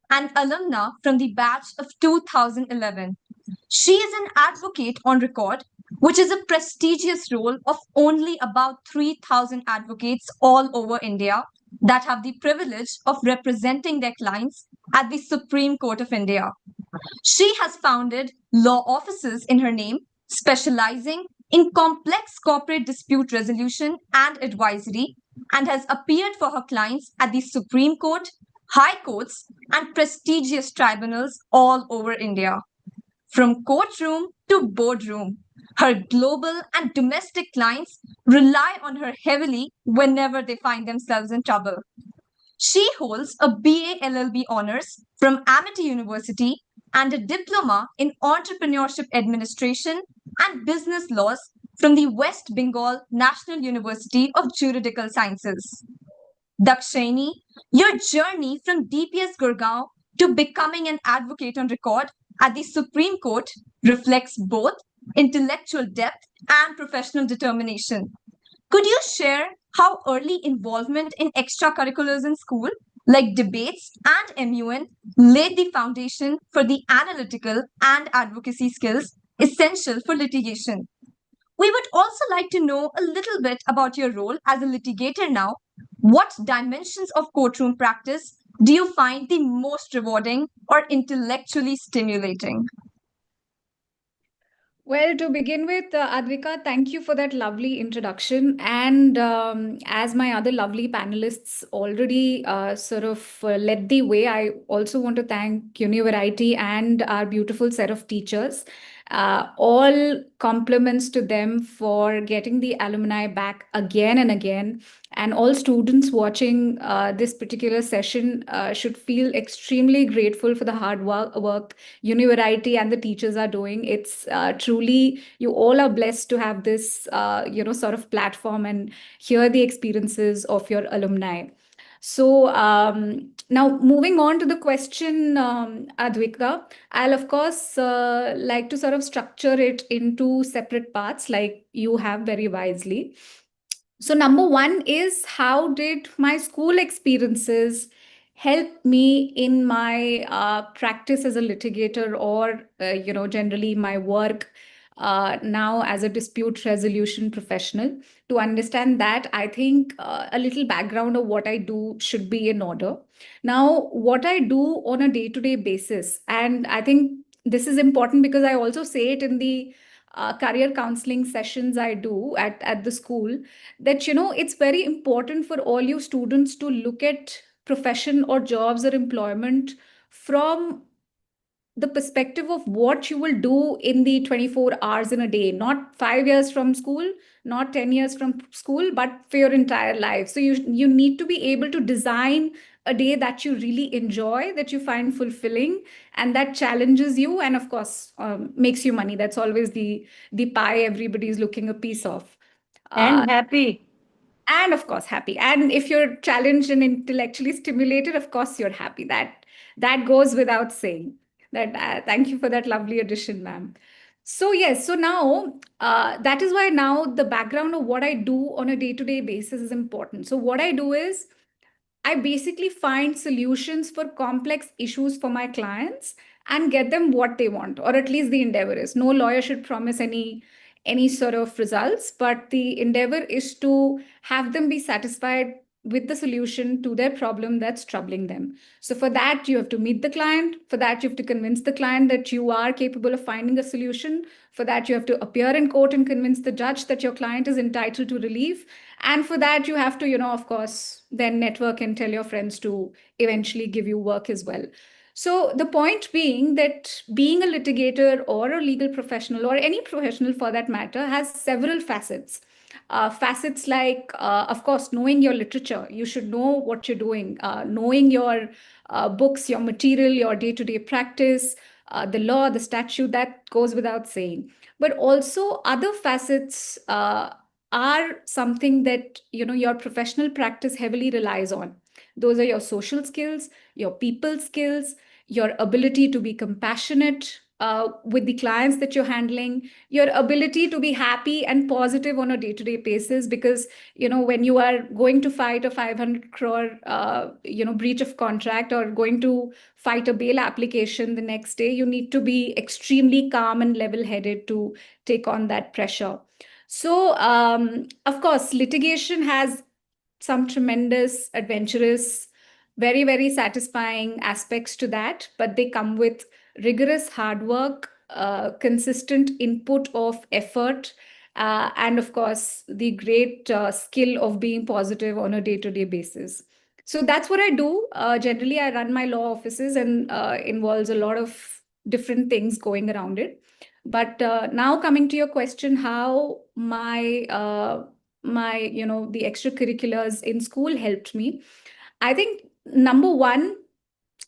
an alumna from the batch of 2011. She is an advocate on record, which is a prestigious role of only about 3,000 advocates all over India that have the privilege of representing their clients at the Supreme Court of India. She has founded law offices in her name, specializing in complex corporate dispute resolution and advisory, and has appeared for her clients at the Supreme Court, high courts, and prestigious tribunals all over India. From courtroom to boardroom, her global and domestic clients rely on her heavily whenever they find themselves in trouble. She holds a BA LLB honors from Amity University and a diploma in entrepreneurship administration and business laws from the West Bengal National University of Juridical Sciences. Dakshani, your journey from DPS Gurgaon to becoming an advocate on record at the Supreme Court reflects both intellectual depth and professional determination. Could you share how early involvement in extracurriculars in school, like debates and MUN, laid the foundation for the analytical and advocacy skills essential for litigation? We would also like to know a little bit about your role as a litigator now. What dimensions of courtroom practice do you find the most rewarding or intellectually stimulating? Well, to begin with, Advika, thank you for that lovely introduction. And as my other lovely panelists already sort of led the way, I also want to thank Univariety and our beautiful set of teachers. All compliments to them for getting the alumni back again and again. And all students watching this particular session should feel extremely grateful for the hard work Univariety and the teachers are doing. It's truly, you all are blessed to have this, sort of platform and hear the experiences of your alumni. So now moving on to the question, Advika, I'll of course like to sort of structure it into separate parts like you have very wisely. So number one is, how did my school experiences help me in my practice as a litigator, or generally my work now as a dispute resolution professional? To understand that, I think a little background of what I do should be in order. Now, what I do on a day-to-day basis, and I think this is important because I also say it in the career counseling sessions I do at the school, that it's very important for all you students to look at profession or jobs or employment from the perspective of what you will do in the 24 hours in a day, not 5 years from school, not 10 years from school, but for your entire life. So you need to be able to design a day that you really enjoy, that you find fulfilling, and that challenges you, and of course makes you money. That's always the pie everybody's looking a piece of. And happy. And of course happy. And if you're challenged and intellectually stimulated, of course you're happy. That goes without saying. That thank you for that lovely addition, ma'am. So yes, so now that is why now the background of what I do on a day-to-day basis is important. So what I do is, I basically find solutions for complex issues for my clients and get them what they want, or at least the endeavor is. No lawyer should promise any sort of results, but the endeavor is to have them be satisfied with the solution to their problem that's troubling them. So for that, you have to meet the client. For that, you have to convince the client that you are capable of finding a solution. For that, you have to appear in court and convince the judge that your client is entitled to relief. And for that, you have to, of course, then network and tell your friends to eventually give you work as well. So the point being that being a litigator or a legal professional, or any professional for that matter, has several facets. Facets like, of course, knowing your literature. You should know what you're doing, knowing your books, your material, your day-to-day practice, the law, the statute, that goes without saying. But also other facets are something that your professional practice heavily relies on. Those are your social skills, your people skills, your ability to be compassionate with the clients that you're handling, your ability to be happy and positive on a day-to-day basis, because when you are going to fight a 500 crore breach of contract, or going to fight a bail application the next day, you need to be extremely calm and level-headed to take on that pressure. So of course, litigation has some tremendous, adventurous, very, very satisfying aspects to that, but they come with rigorous hard work, consistent input of effort, and of course, the great skill of being positive on a day-to-day basis. So that's what I do. Generally, I run my law offices, and involves a lot of different things going around it. But now coming to your question, how my the extracurriculars in school helped me. I think number one,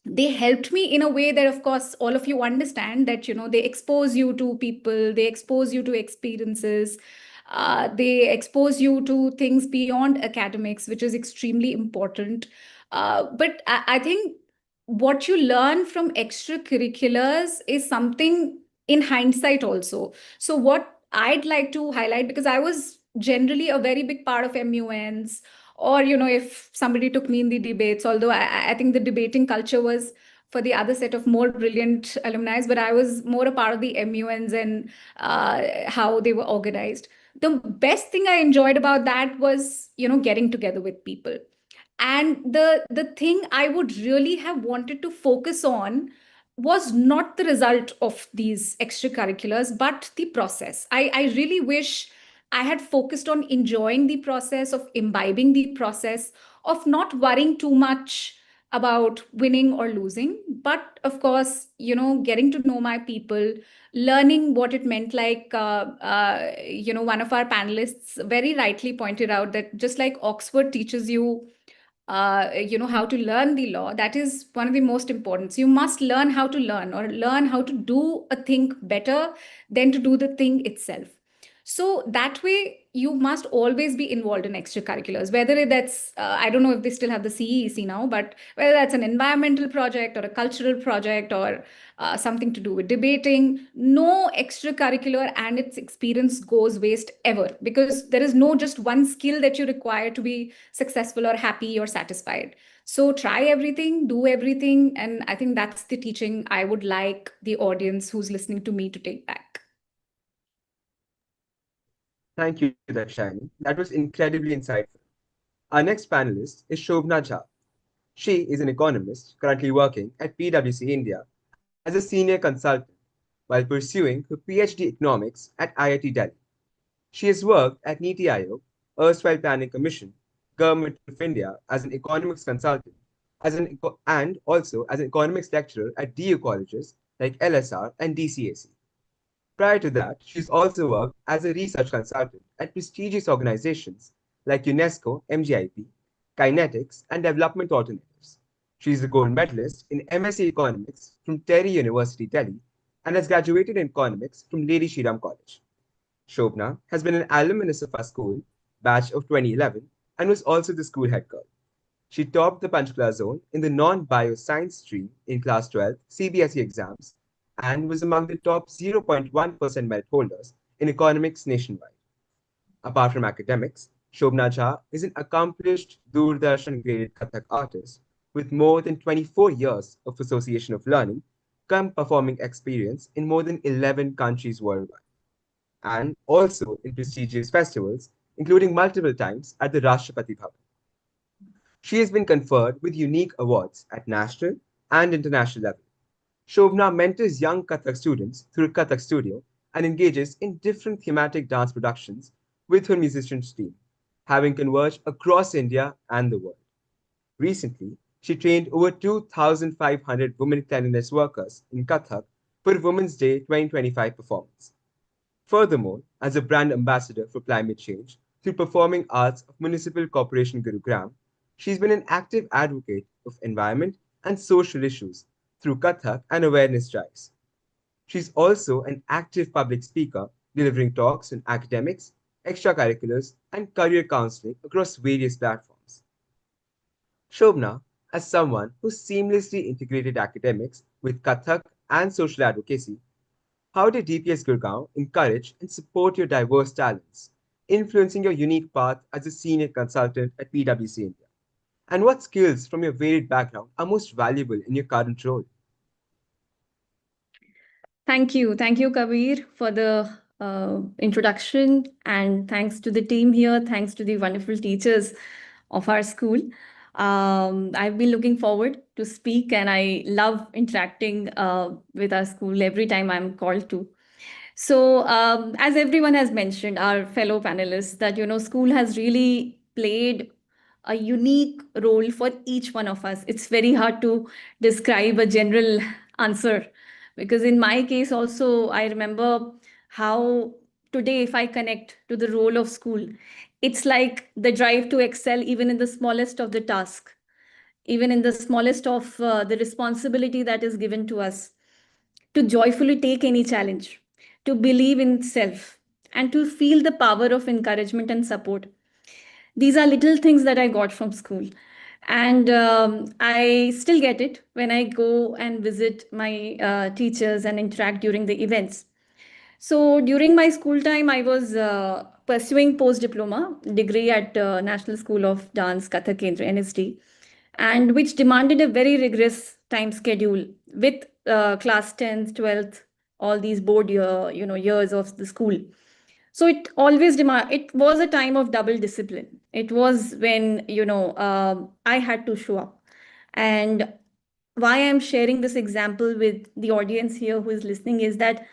they helped me in a way that, of course, all of you understand that, they expose you to people, they expose you to experiences, they expose you to things beyond academics, which is extremely important. But I think what you learn from extracurriculars is something in hindsight also. So what I'd like to highlight, because I was generally a very big part of MUNs, or if somebody took me in the debates, although I think the debating culture was for the other set of more brilliant alumni, but I was more a part of the MUNs and how they were organized. The best thing I enjoyed about that was getting together with people. And the thing I would really have wanted to focus on was not the result of these extracurriculars, but the process. I really wish I had focused on enjoying the process, of imbibing the process, of not worrying too much about winning or losing. But of course, getting to know my people, learning what it meant. Like, one of our panelists very rightly pointed out that just like Oxford teaches you how to learn the law, that is one of the most important. So you must learn how to learn, or learn how to do a thing better than to do the thing itself. So that way, you must always be involved in extracurriculars, whether that's, I don't know if they still have the CEC now, but whether that's an environmental project or a cultural project, or something to do with debating. No extracurricular and its experience goes waste ever, because there is no just one skill that you require to be successful or happy or satisfied. So try everything, do everything. And I think that's the teaching I would like the audience who's listening to me to take back. Thank you, Dakshani. That was incredibly insightful. Our next panelist is Shobna Jha. She is an economist currently working at PwC India as a senior consultant while pursuing her PhD economics at IIT Delhi. She has worked at NITI Aayog, erstwhile Planning Commission, Government of India as an economics consultant, and also as an economics lecturer at DU colleges like LSR and DCAC. Prior to that, she's also worked as a research consultant at prestigious organizations like UNESCO, MGIP, Kinetics, and Development Alternatives. She's a gold medalist in MSc Economics from Terry University, Delhi, and has graduated in economics from Lady Shriram College. Shobna has been an alumnus of our school, batch of 2011, and was also the school head girl. She topped the Panchkula zone in the non-bioscience stream in class 12 CBSE exams and was among the top 0.1% merit holders in economics nationwide. Apart from academics, Shobna Jha is an accomplished Doordarshan-graded Kathak artist with more than 24 years of association of learning, come performing experience in more than 11 countries worldwide, and also in prestigious festivals, including multiple times at the Rashtrapati Bhavan. She has been conferred with unique awards at national and international level. Shobna mentors young Kathak students through Kathak Studio and engages in different thematic dance productions with her musicians team, having converged across India and the world. Recently, she trained over 2,500 women cleanliness workers in Kathak for Women's Day 2025 performance. Furthermore, as a brand ambassador for climate change through Performing Arts of Municipal Corporation Gurugram, she's been an active advocate of environment and social issues through Kathak and awareness drives. She's also an active public speaker, delivering talks on academics, extracurriculars, and career counseling across various platforms. Shobna, as someone who seamlessly integrated academics with Kathak and social advocacy, how did DPS Gurgaon encourage and support your diverse talents, influencing your unique path as a senior consultant at PwC India? And what skills from your varied background are most valuable in your current role? Thank you. Thank you, Kabir, for the introduction. And thanks to the team here. Thanks to the wonderful teachers of our school. I've been looking forward to speak, and I love interacting with our school every time I'm called to. So, as everyone has mentioned, our fellow panelists, that, school has really played a unique role for each one of us. It's very hard to describe a general answer, because in my case also, I remember how today, if I connect to the role of school, it's like the drive to excel even in the smallest of the tasks. even in the smallest of the responsibility that is given to us, to joyfully take any challenge, to believe in self, and to feel the power of encouragement and support. These are little things that I got from school. And I still get it when I go and visit my teachers and interact during the events. So during my school time, I was pursuing post-diploma degree at National School of Dance, Kathak Kendra, NSD, and which demanded a very rigorous time schedule with class 10th, 12th, all these board years of the school. So it was a time of double discipline. It was when I had to show up. And why I'm sharing this example with the audience here who is listening is that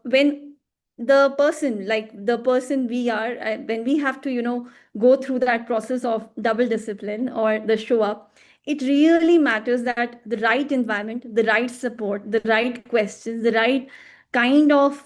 when the person we are, when we have to go through that process of double discipline or the show up, it really matters that the right environment, the right support, the right questions, the right kind of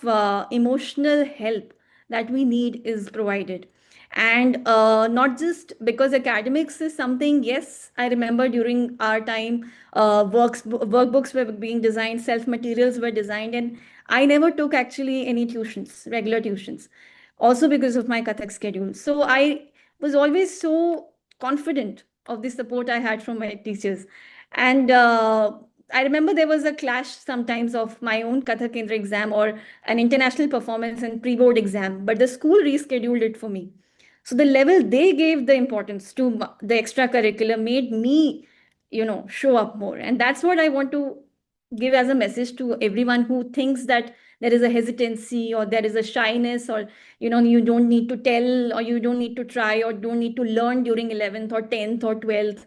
emotional help that we need is provided. And not just because academics is something. Yes, I remember during our time, workbooks were being designed, self materials were designed, and I never took actually any tuitions, regular tuitions, also because of my Kathak schedule. So I was always so confident of the support I had from my teachers. And I remember there was a clash sometimes of my own Kathak Kendra exam or an international performance and pre-board exam, but the school rescheduled it for me. So the level they gave the importance to the extracurricular made me, show up more. And that's what I want to give as a message to everyone who thinks that there is a hesitancy or there is a shyness, or you don't need to tell, or you don't need to try, or don't need to learn during 11th or 10th or 12th.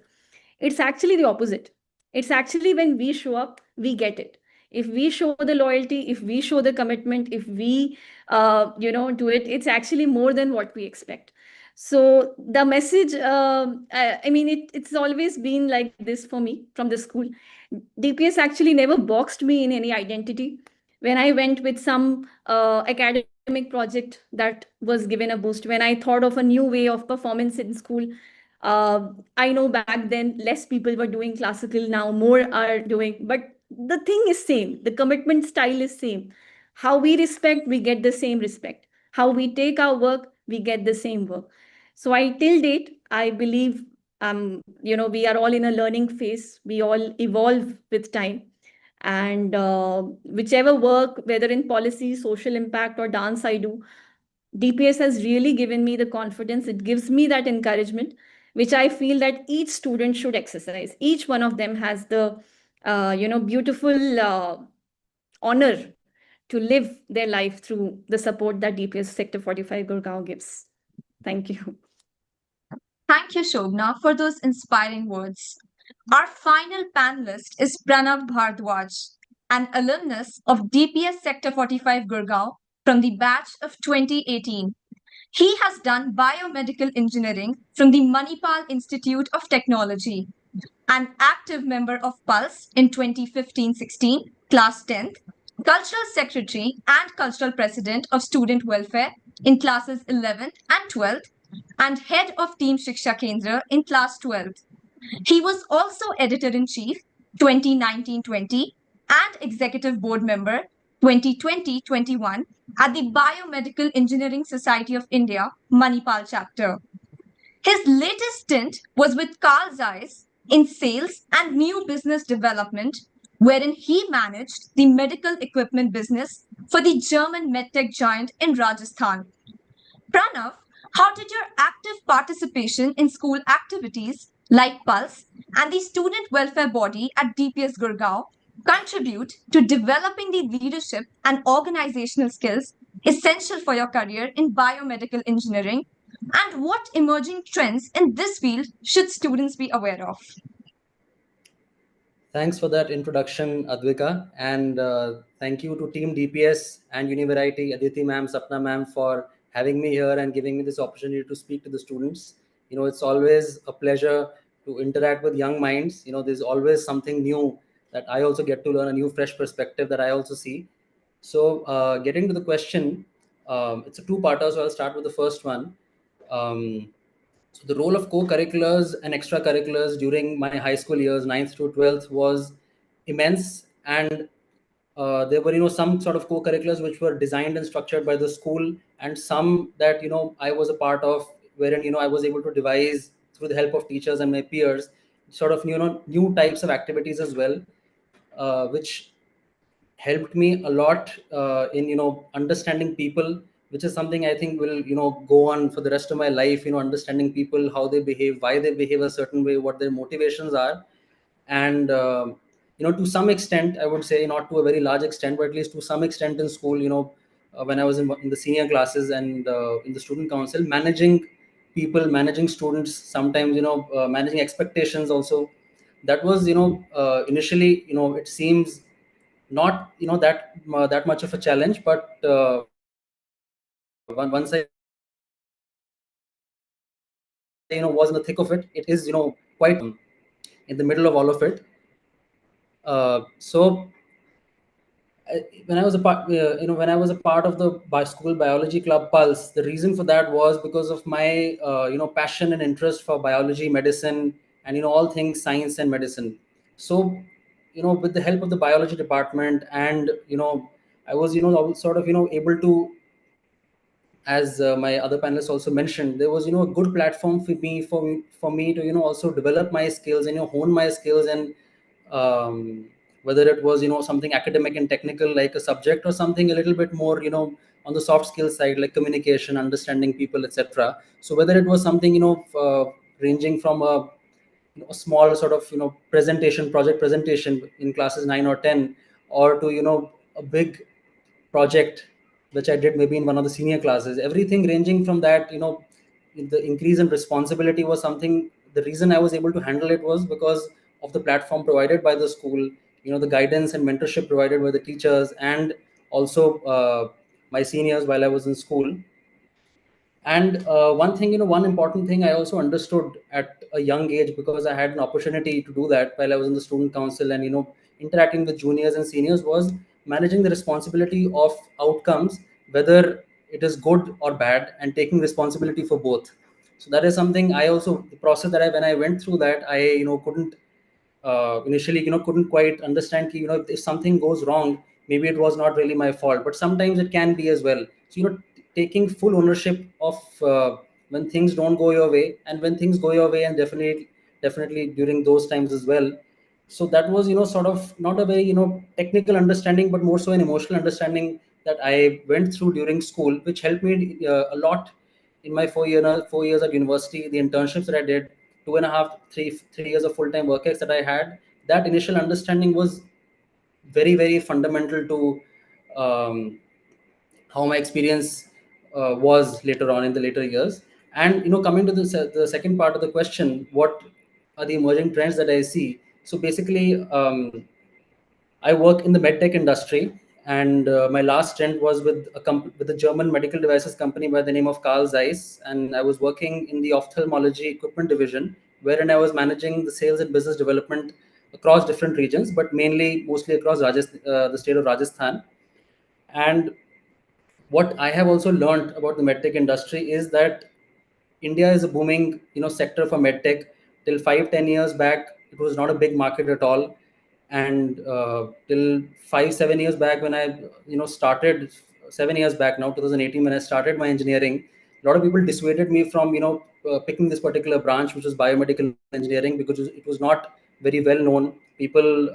It's actually the opposite. It's actually when we show up, we get it. If we show the loyalty, if we show the commitment, if we do it, it's actually more than what we expect. So the message, I mean, it's always been like this for me from the school. DPS actually never boxed me in any identity. When I went with some academic project that was given a boost, when I thought of a new way of performance in school, I know back then less people were doing classical, now more are doing, but the thing is same. The commitment style is same. How we respect, we get the same respect. How we take our work, we get the same work. So I till date, I believe we are all in a learning phase. We all evolve with time. And whichever work, whether in policy, social impact, or dance I do, DPS has really given me the confidence. It gives me that encouragement, which I feel that each student should exercise. Each one of them has the, beautiful honor to live their life through the support that DPS Sector 45 Gurgaon gives. Thank you. Thank you, Shobna, for those inspiring words. Our final panelist is Pranav Bhardwaj, an alumnus of DPS Sector 45 Gurgaon from the batch of 2018. He has done biomedical engineering from the Manipal Institute of Technology, an active member of Pulse in 2015-16, class 10th, cultural secretary and cultural president of student welfare in classes 11th and 12th, and head of Team Shiksha Kendra in class 12th. He was also editor-in-chief 2019-20 and executive board member 2020-21 at the Biomedical Engineering Society of India, Manipal chapter. His latest stint was with Carl Zeiss in sales and new business development, wherein he managed the medical equipment business for the German medtech giant in Rajasthan. Pranav, how did your active participation in school activities like Pulse and the student welfare body at DPS Gurgaon contribute to developing the leadership and organizational skills essential for your career in biomedical engineering? And what emerging trends in this field should students be aware of? Thanks for that introduction, Advika, and thank you to Team DPS and Univariety, Aditi ma'am, Sapna ma'am, for having me here and giving me this opportunity to speak to the students. It's always a pleasure to interact with young minds. There's always something new that I also get to learn, a new fresh perspective that I also see. So getting to the question, it's a two-parter, so I'll start with the first one. So the role of co-curriculars and extracurriculars during my high school years, 9th to 12th, was immense. And there were, some sort of co-curriculars which were designed and structured by the school, and some that, I was a part of, wherein, I was able to devise through the help of teachers and my peers, sort of, new types of activities as well, which helped me a lot in understanding people, which is something I think will go on for the rest of my life. Understanding people, how they behave, why they behave a certain way, what their motivations are. And to some extent, I would say, not to a very large extent, but at least to some extent in school, when I was in the senior classes and in the student council, managing people, managing students, sometimes managing expectations also, that was initially, it seems not that much of a challenge, but once I was in the thick of it, it is quite in the middle of all of it. So when I was a part, when I was a part of the school biology club Pulse, the reason for that was because of my passion and interest for biology, medicine, and all things science and medicine. So with the help of the biology department, and I was sort of able to, as my other panelists also mentioned, there was a good platform for me to also develop my skills and hone my skills, and whether it was something academic and technical like a subject, or something a little bit more on the soft skill side like communication, understanding people, etc. So whether it was something ranging from a small sort of project presentation in classes 9 or 10, or to a big project which I did maybe in one of the senior classes, everything ranging from that, the increase in responsibility was something. The reason I was able to handle it was because of the platform provided by the school, the guidance and mentorship provided by the teachers, and also my seniors while I was in school. And one thing, one important thing I also understood at a young age, because I had an opportunity to do that while I was in the student council and, interacting with juniors and seniors, was managing the responsibility of outcomes, whether it is good or bad, and taking responsibility for both. So that is something I also, the process that when I went through that, I, couldn't initially couldn't quite understand if something goes wrong, maybe it was not really my fault, but sometimes it can be as well. So taking full ownership of when things don't go your way, and when things go your way, and definitely during those times as well. So that was sort of not a very technical understanding, but more so an emotional understanding that I went through during school, which helped me a lot in my 4 years at university. The internships that I did, 2.5 3 years of full-time work ex that I had, that initial understanding was very, very fundamental to how my experience was later on in the later years. And coming to the second part of the question, what are the emerging trends that I see? So basically, I work in the medtech industry, and my last stint was with a German medical devices company by the name of Carl Zeiss, and I was working in the ophthalmology equipment division, wherein I was managing the sales and business development across different regions, but mostly across the state of Rajasthan. And what I have also learned about the medtech industry is that India is a booming, sector for medtech. Till 5-10 years back, it was not a big market at all, and till 5-7 years back, when I, started 7 years back now, 2018, when I started my engineering, a lot of people dissuaded me from, picking this particular branch, which was biomedical engineering, because it was not very well known. People,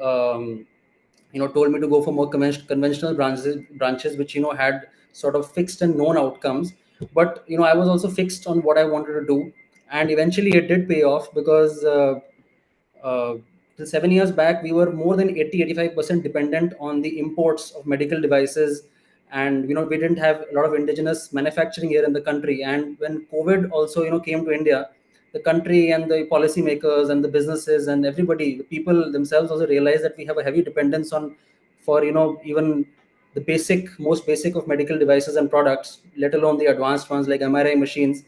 told me to go for more conventional branches which had sort of fixed and known outcomes. But I was also fixed on what I wanted to do, and eventually it did pay off, because uh, till 7 years back, we were more than 80-85% dependent on the imports of medical devices, and we didn't have a lot of indigenous manufacturing here in the country. And when COVID also came to India, the country and the policymakers and the businesses and everybody, the people themselves, also realized that we have a heavy dependence on, for even the most basic of medical devices and products, let alone the advanced ones like MRI machines,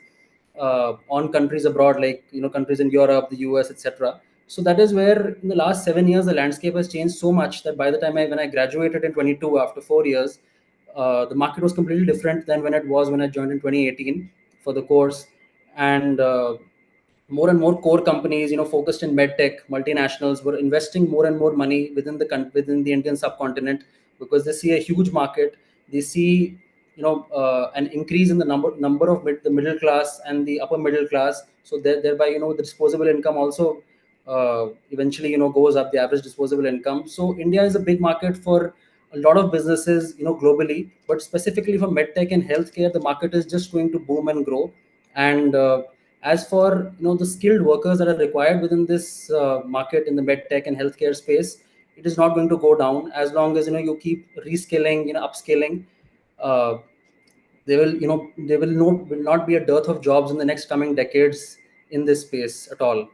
on countries abroad, like countries in Europe, the US, etc. So that is where in the last 7 years the landscape has changed so much that by the time when I graduated in 22, after 4 years, the market was completely different than when it was when I joined in 2018 for the course. And more and more core companies, focused in medtech, multinationals were investing more and more money within the Indian subcontinent, because they see a huge market. They see, an increase in the number of the middle class and the upper middle class. So thereby, the disposable income also eventually, goes up, the average disposable income. So India is a big market for a lot of businesses, globally, but specifically for medtech and healthcare, the market is just going to boom and grow. And as for the skilled workers that are required within this market in the medtech and healthcare space, it is not going to go down as long as you keep reskilling, upskilling. Uh, there will not be a dearth of jobs in the next coming decades in this space at all.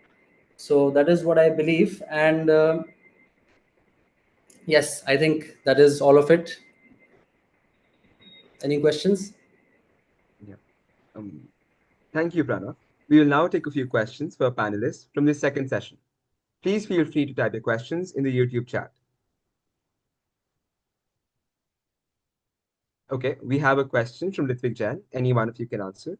So that is what I believe. And yes, I think that is all of it. Any questions? Yeah. Thank you, Pranav. We will now take a few questions for our panelists from this second session. Please feel free to type your questions in the YouTube chat. Okay, we have a question from Ritvik Jain. Any one of you can answer.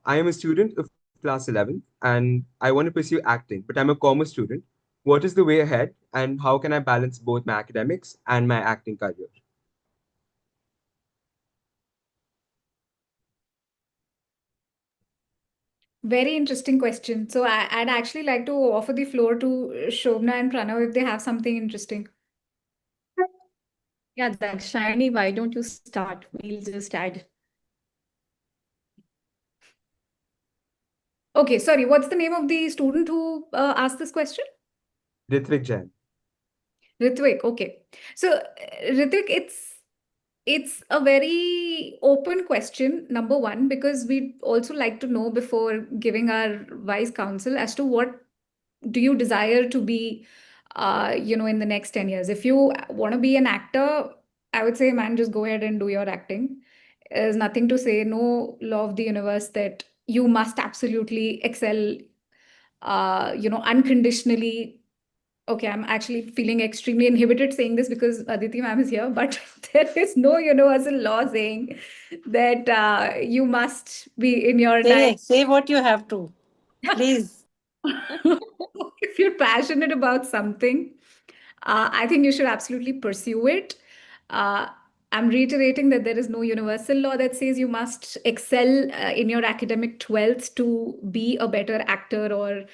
I am a student of class 11 and I want to pursue acting, but I'm a commerce student. What is the way ahead and how can I balance both my academics and my acting career? Very interesting question. So I'd actually like to offer the floor to Shobna and Pranav if they have something interesting. Yeah, Dakshayani, why don't you start? We'll just add. Okay, sorry, what's the name of the student who asked this question? Ritvik Jain. Ritvik, okay. So Ritvik, it's a very open question, number one, because we'd also like to know before giving our wise counsel as to what do you desire to be, in the next 10 years. If you want to be an actor, I would say, man, just go ahead and do your acting. There's nothing to say, no law of the universe that you must absolutely excel, unconditionally. Okay, I'm actually feeling extremely inhibited saying this because Aditi ma'am is here, but there is no universal law saying that you must be in your Say what you have to, please. if you're passionate about something, I think you should absolutely pursue it. Uh, I'm reiterating that there is no universal law that says you must excel in your academic 12th to be a better actor or,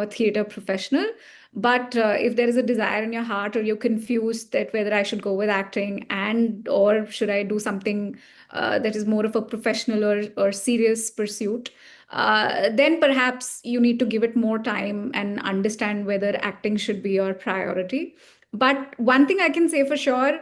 theater professional. But if there is a desire in your heart or you're confused that whether I should go with acting and or should I do something that is more of a professional or serious pursuit, then perhaps you need to give it more time and understand whether acting should be your priority. But one thing I can say for sure,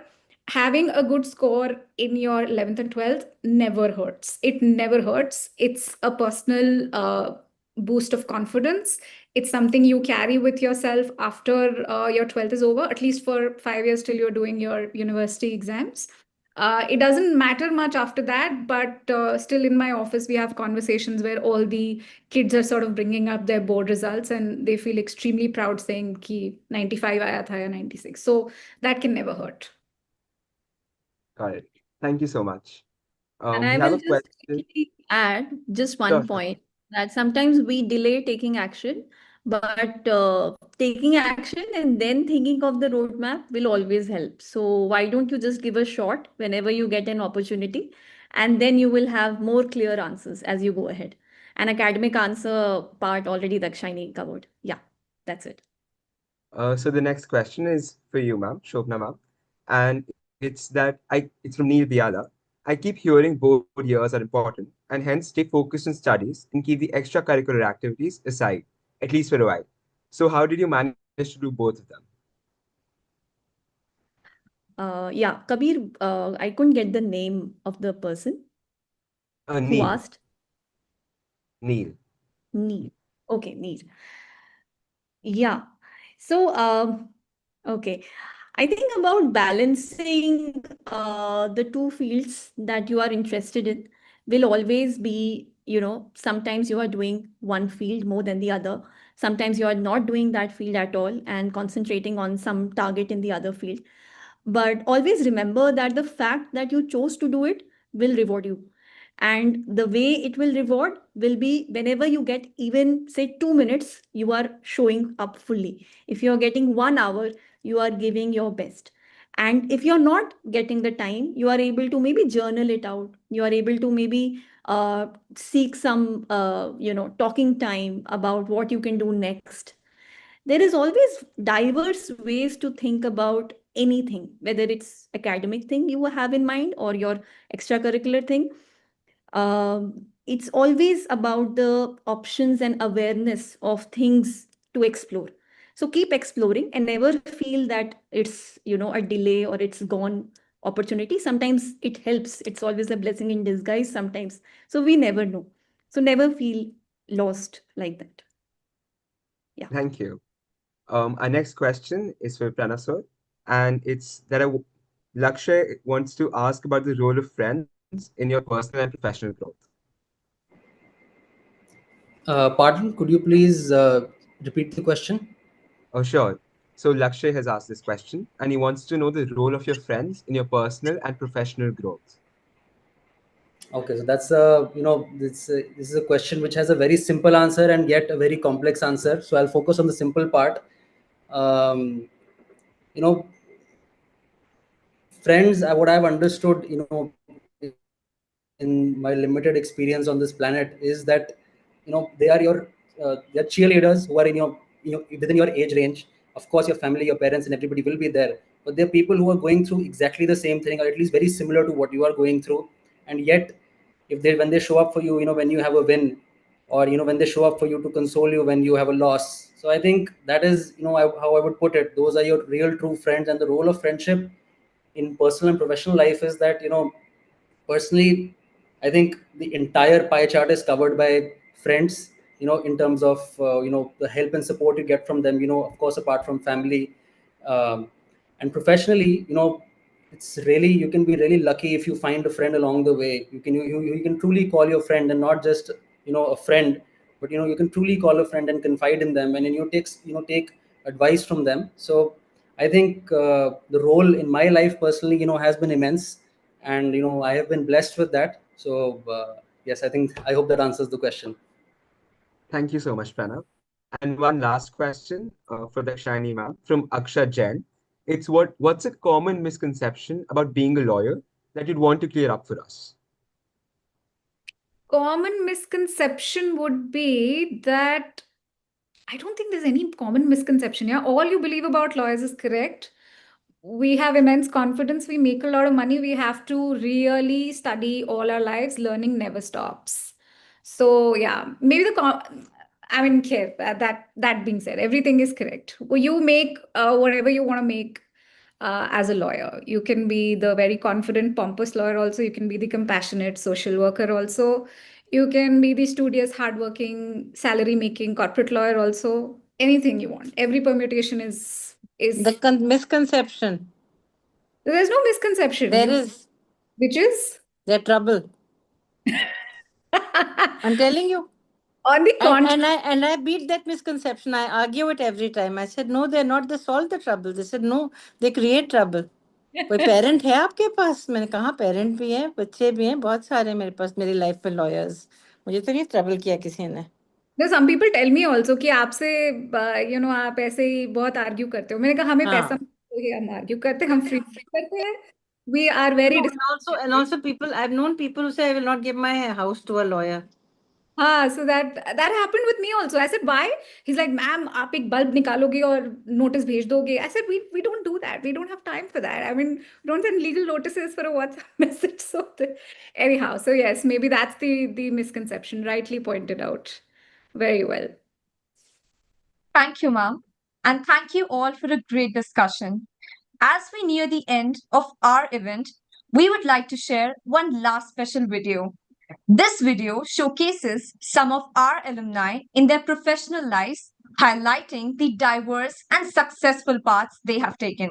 having a good score in your 11th and 12th never hurts. It never hurts. It's a personal boost of confidence. It's something you carry with yourself after your 12th is over, at least for 5 years till you're doing your university exams. It doesn't matter much after that, but still in my office, we have conversations where all the kids are sort of bringing up their board results and they feel extremely proud saying ki 95 aaya tha ya 96. So that can never hurt. Got it. Thank you so much. And We I have will a just question. quickly add just one Sure, sure. point that sometimes we delay taking action, but taking action and then thinking of the roadmap will always help. So why don't you just give a shot whenever you get an opportunity, and then you will have more clear answers as you go ahead. An academic answer part already Dakshayani covered. Yeah, that's it. So the next question is for you, ma'am, Shobna ma'am, and it's from Neil Biala. I keep hearing both years are important, and hence stay focused on studies and keep the extracurricular activities aside, at least for a while. So how did you manage to do both of them? Yeah, Kabir, I couldn't get the name of the person who Neil. asked. Neil. Neil. Okay, Neil. Yeah. So, okay. I think about balancing the two fields that you are interested in will always be, sometimes you are doing one field more than the other. Sometimes you are not doing that field at all and concentrating on some target in the other field. But always remember that the fact that you chose to do it will reward you. And the way it will reward will be whenever you get even, say, 2 minutes, you are showing up fully. If you're getting 1 hour, you are giving your best. And if you're not getting the time, you are able to maybe journal it out. You are able to maybe seek some, talking time about what you can do next. There is always diverse ways to think about anything, whether it's academic thing you have in mind or your extracurricular thing. It's always about the options and awareness of things to explore. So keep exploring and never feel that it's, a delay or it's gone opportunity. Sometimes it helps. It's always a blessing in disguise sometimes. So we never know. So never feel lost like that. Yeah. Thank you. Our next question is for Pranav sir, and it's that Lakshay wants to ask about the role of friends in your personal and professional growth. Pardon, could you please repeat the question? Oh, sure. So Lakshay has asked this question, and he wants to know the role of your friends in your personal and professional growth. Okay, so that's this is a question which has a very simple answer and yet a very complex answer. So I'll focus on the simple part. Um, you know, friends, what I've understood, in my limited experience on this planet is that, they're cheerleaders who are within your age range. Of course, your family, your parents, and everybody will be there. But they're people who are going through exactly the same thing, or at least very similar to what you are going through. And yet, when they show up for you, when you have a win, or when they show up for you to console you when you have a loss. So I think that is, how I would put it. Those are your real true friends, and the role of friendship in personal and professional life is that, personally, I think the entire pie chart is covered by friends, in terms of, the help and support you get from them, of course, apart from family. And professionally, it's really, you can be really lucky if you find a friend along the way. You can truly call your friend, and not just, a friend, but, you can truly call a friend and confide in them, and then take advice from them. So I think the role in my life personally, has been immense, and I have been blessed with that. So yes, I hope that answers the question. Thank you so much, Pranav. And one last question for Dakshani ma'am from Aksha Jain. It's what's a common misconception about being a lawyer that you'd want to clear up for us? Common misconception would be that I don't think there's any common misconception. Yeah, all you believe about lawyers is correct. We have immense confidence. We make a lot of money. We have to really study all our lives. Learning never stops. So yeah, maybe I mean, okay, that being said, everything is correct. You make whatever you want to make as a lawyer. You can be the very confident, pompous lawyer also. You can be the compassionate social worker also. You can be the studious, hardworking, salary-making corporate lawyer also. Anything you want. Every permutation is The misconception. there's no misconception. There is. Which is? They're trouble. I'm telling you. On the contrary. And I beat that misconception. I argue it every time. I said, no, they're not. They solve the trouble. They said, no, they create trouble. कोई parent है आपके पास? मैंने कहा parent भी हैं, बच्चे भी हैं, बहुत सारे मेरे पास, मेरी लाइफ में लॉयर्स. मुझे तो नहीं ट्रबल किया किसी ने. No, some people tell me also कि आपसे आप ऐसे ही बहुत आर्ग्यू करते हो. मैंने कहा हमें पैसा मिलता है, हम आर्ग्यू करते हैं, हम फ्री करते हैं. We are very and also people, I've known people who say I will not give my house to a lawyer. So that happened with me also. I said, why? He's like, ma'am, आप एक bulb निकालोगे और notice भेज दोगे. I said, we don't do that. We don't have time for that. I mean, we don't send legal notices for a WhatsApp message. So anyhow, so yes, maybe that's the misconception, rightly pointed out. Very well. Thank you, ma'am. And thank you all for a great discussion. As we near the end of our event, we would like to share one last special video. This video showcases some of our alumni in their professional lives, highlighting the diverse and successful paths they have taken.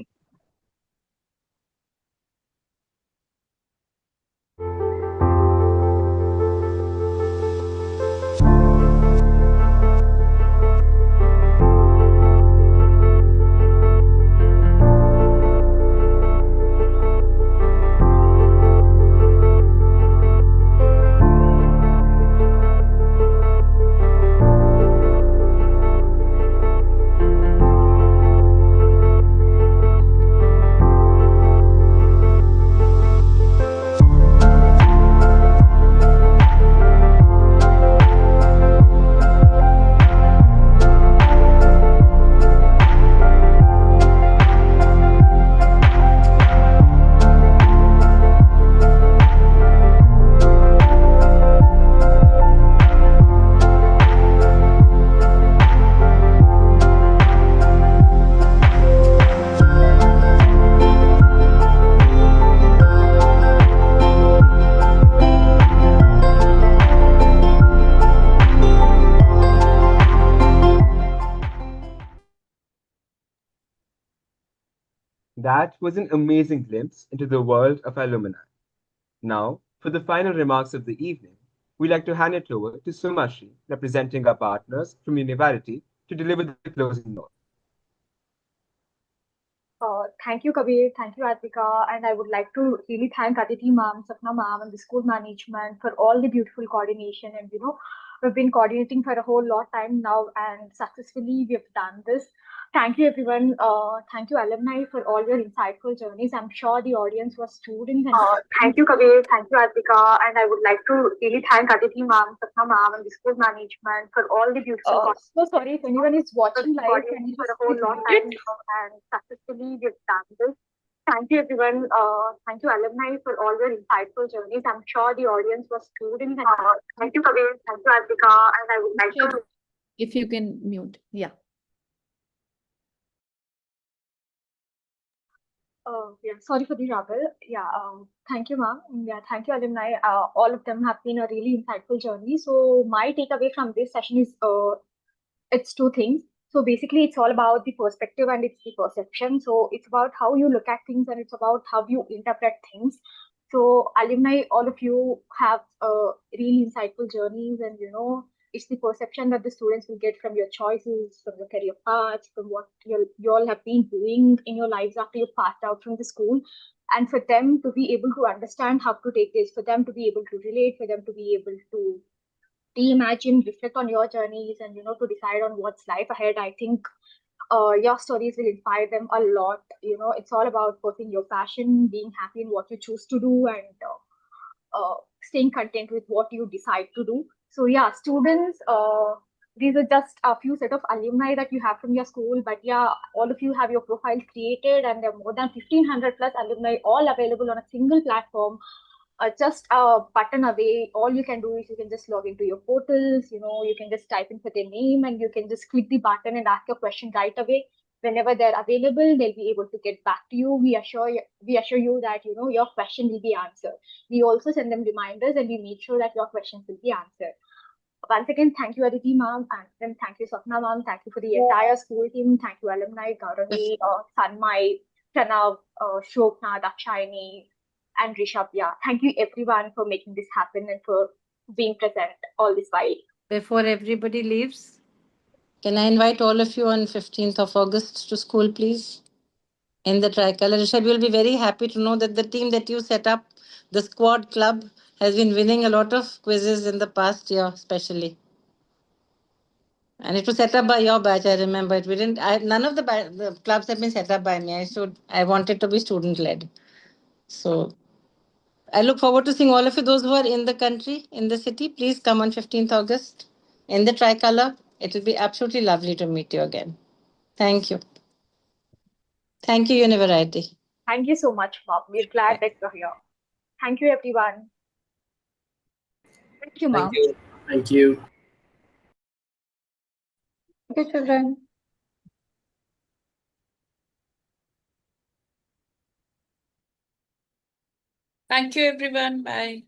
That was an amazing glimpse into the world of alumni. Now, for the final remarks of the evening, we'd like to hand it over to Sumashri, representing our partners from University, to deliver the closing note. Thank you, Kabir. Thank you, Advika. And I would like to really thank Aditi ma'am, Sapna ma'am, and the school management for all the beautiful coordination. And we've been coordinating for a whole lot time now, and successfully we have done this. Thank you, everyone. Thank you, alumni, for all your insightful journeys. I'm sure the audience was students. And thank you, Kabir. Thank you, Advika. And I would like to really thank Aditi ma'am, Sapna ma'am, and the school management for all the beautiful. So sorry if anyone is watching live. Can you for a whole lot time now, and successfully we've done this. Thank you, everyone. Thank you, alumni, for all your insightful journeys. I'm sure the audience was students. And thank you, Kabir. Thank you, Advika. And I would like to. If you can mute. Yeah. Yeah, sorry for the trouble. Yeah, thank you, ma'am. Yeah, thank you, alumni. All of them have been a really insightful journey. So my takeaway from this session is it's two things. So basically, it's all about the perspective and it's the perception. So it's about how you look at things and it's about how you interpret things. So alumni, all of you have really insightful journeys, and it's the perception that the students will get from your choices, from your career paths, from what you all have been doing in your lives after you've passed out from the school. And for them to be able to understand how to take this, for them to be able to relate, for them to be able to reimagine, reflect on your journeys, and to decide on what's life ahead. I think your stories will inspire them a lot. It's all about pursuing your passion, being happy in what you choose to do, and staying content with what you decide to do. So yeah, students, these are just a few set of alumni that you have from your school, but yeah, all of you have your profiles created, and there are more than 1,500 plus alumni, all available on a single platform. Just a button away. All you can do is you can just log into your portals. You can just type in for their name, and you can just click the button and ask your question right away. Whenever they're available, they'll be able to get back to you. We assure you that your question will be answered. We also send them reminders, and we make sure that your questions will be answered. Once again, thank you, Aditi ma'am, and then thank you, Sapna ma'am. Thank you for the entire school team. Thank you, alumni, Gauravi, Sanmai, Pranav, Shobna, Dakshayani, and Rishabh. Yeah, thank you everyone for making this happen and for being present all this while. Before everybody leaves, can I invite all of you on 15th of August to school, please? In the Tricolor. Rishabh, you'll be very happy to know that the team that you set up, the squad club, has been winning a lot of quizzes in the past year, especially. And it was set up by your batch, I remember it. None of the clubs have been set up by me. I wanted to be student-led. So I look forward to seeing all of you. Those who are in the country, in the city, please come on 15th August in the Tricolor. It will be absolutely lovely to meet you again. Thank you. Thank you, University. Thank you so much, ma'am. We're glad that you're here. Thank you, everyone. Thank you, ma'am. Thank you. Thank you. Thank you, children. Thank you, everyone. Bye.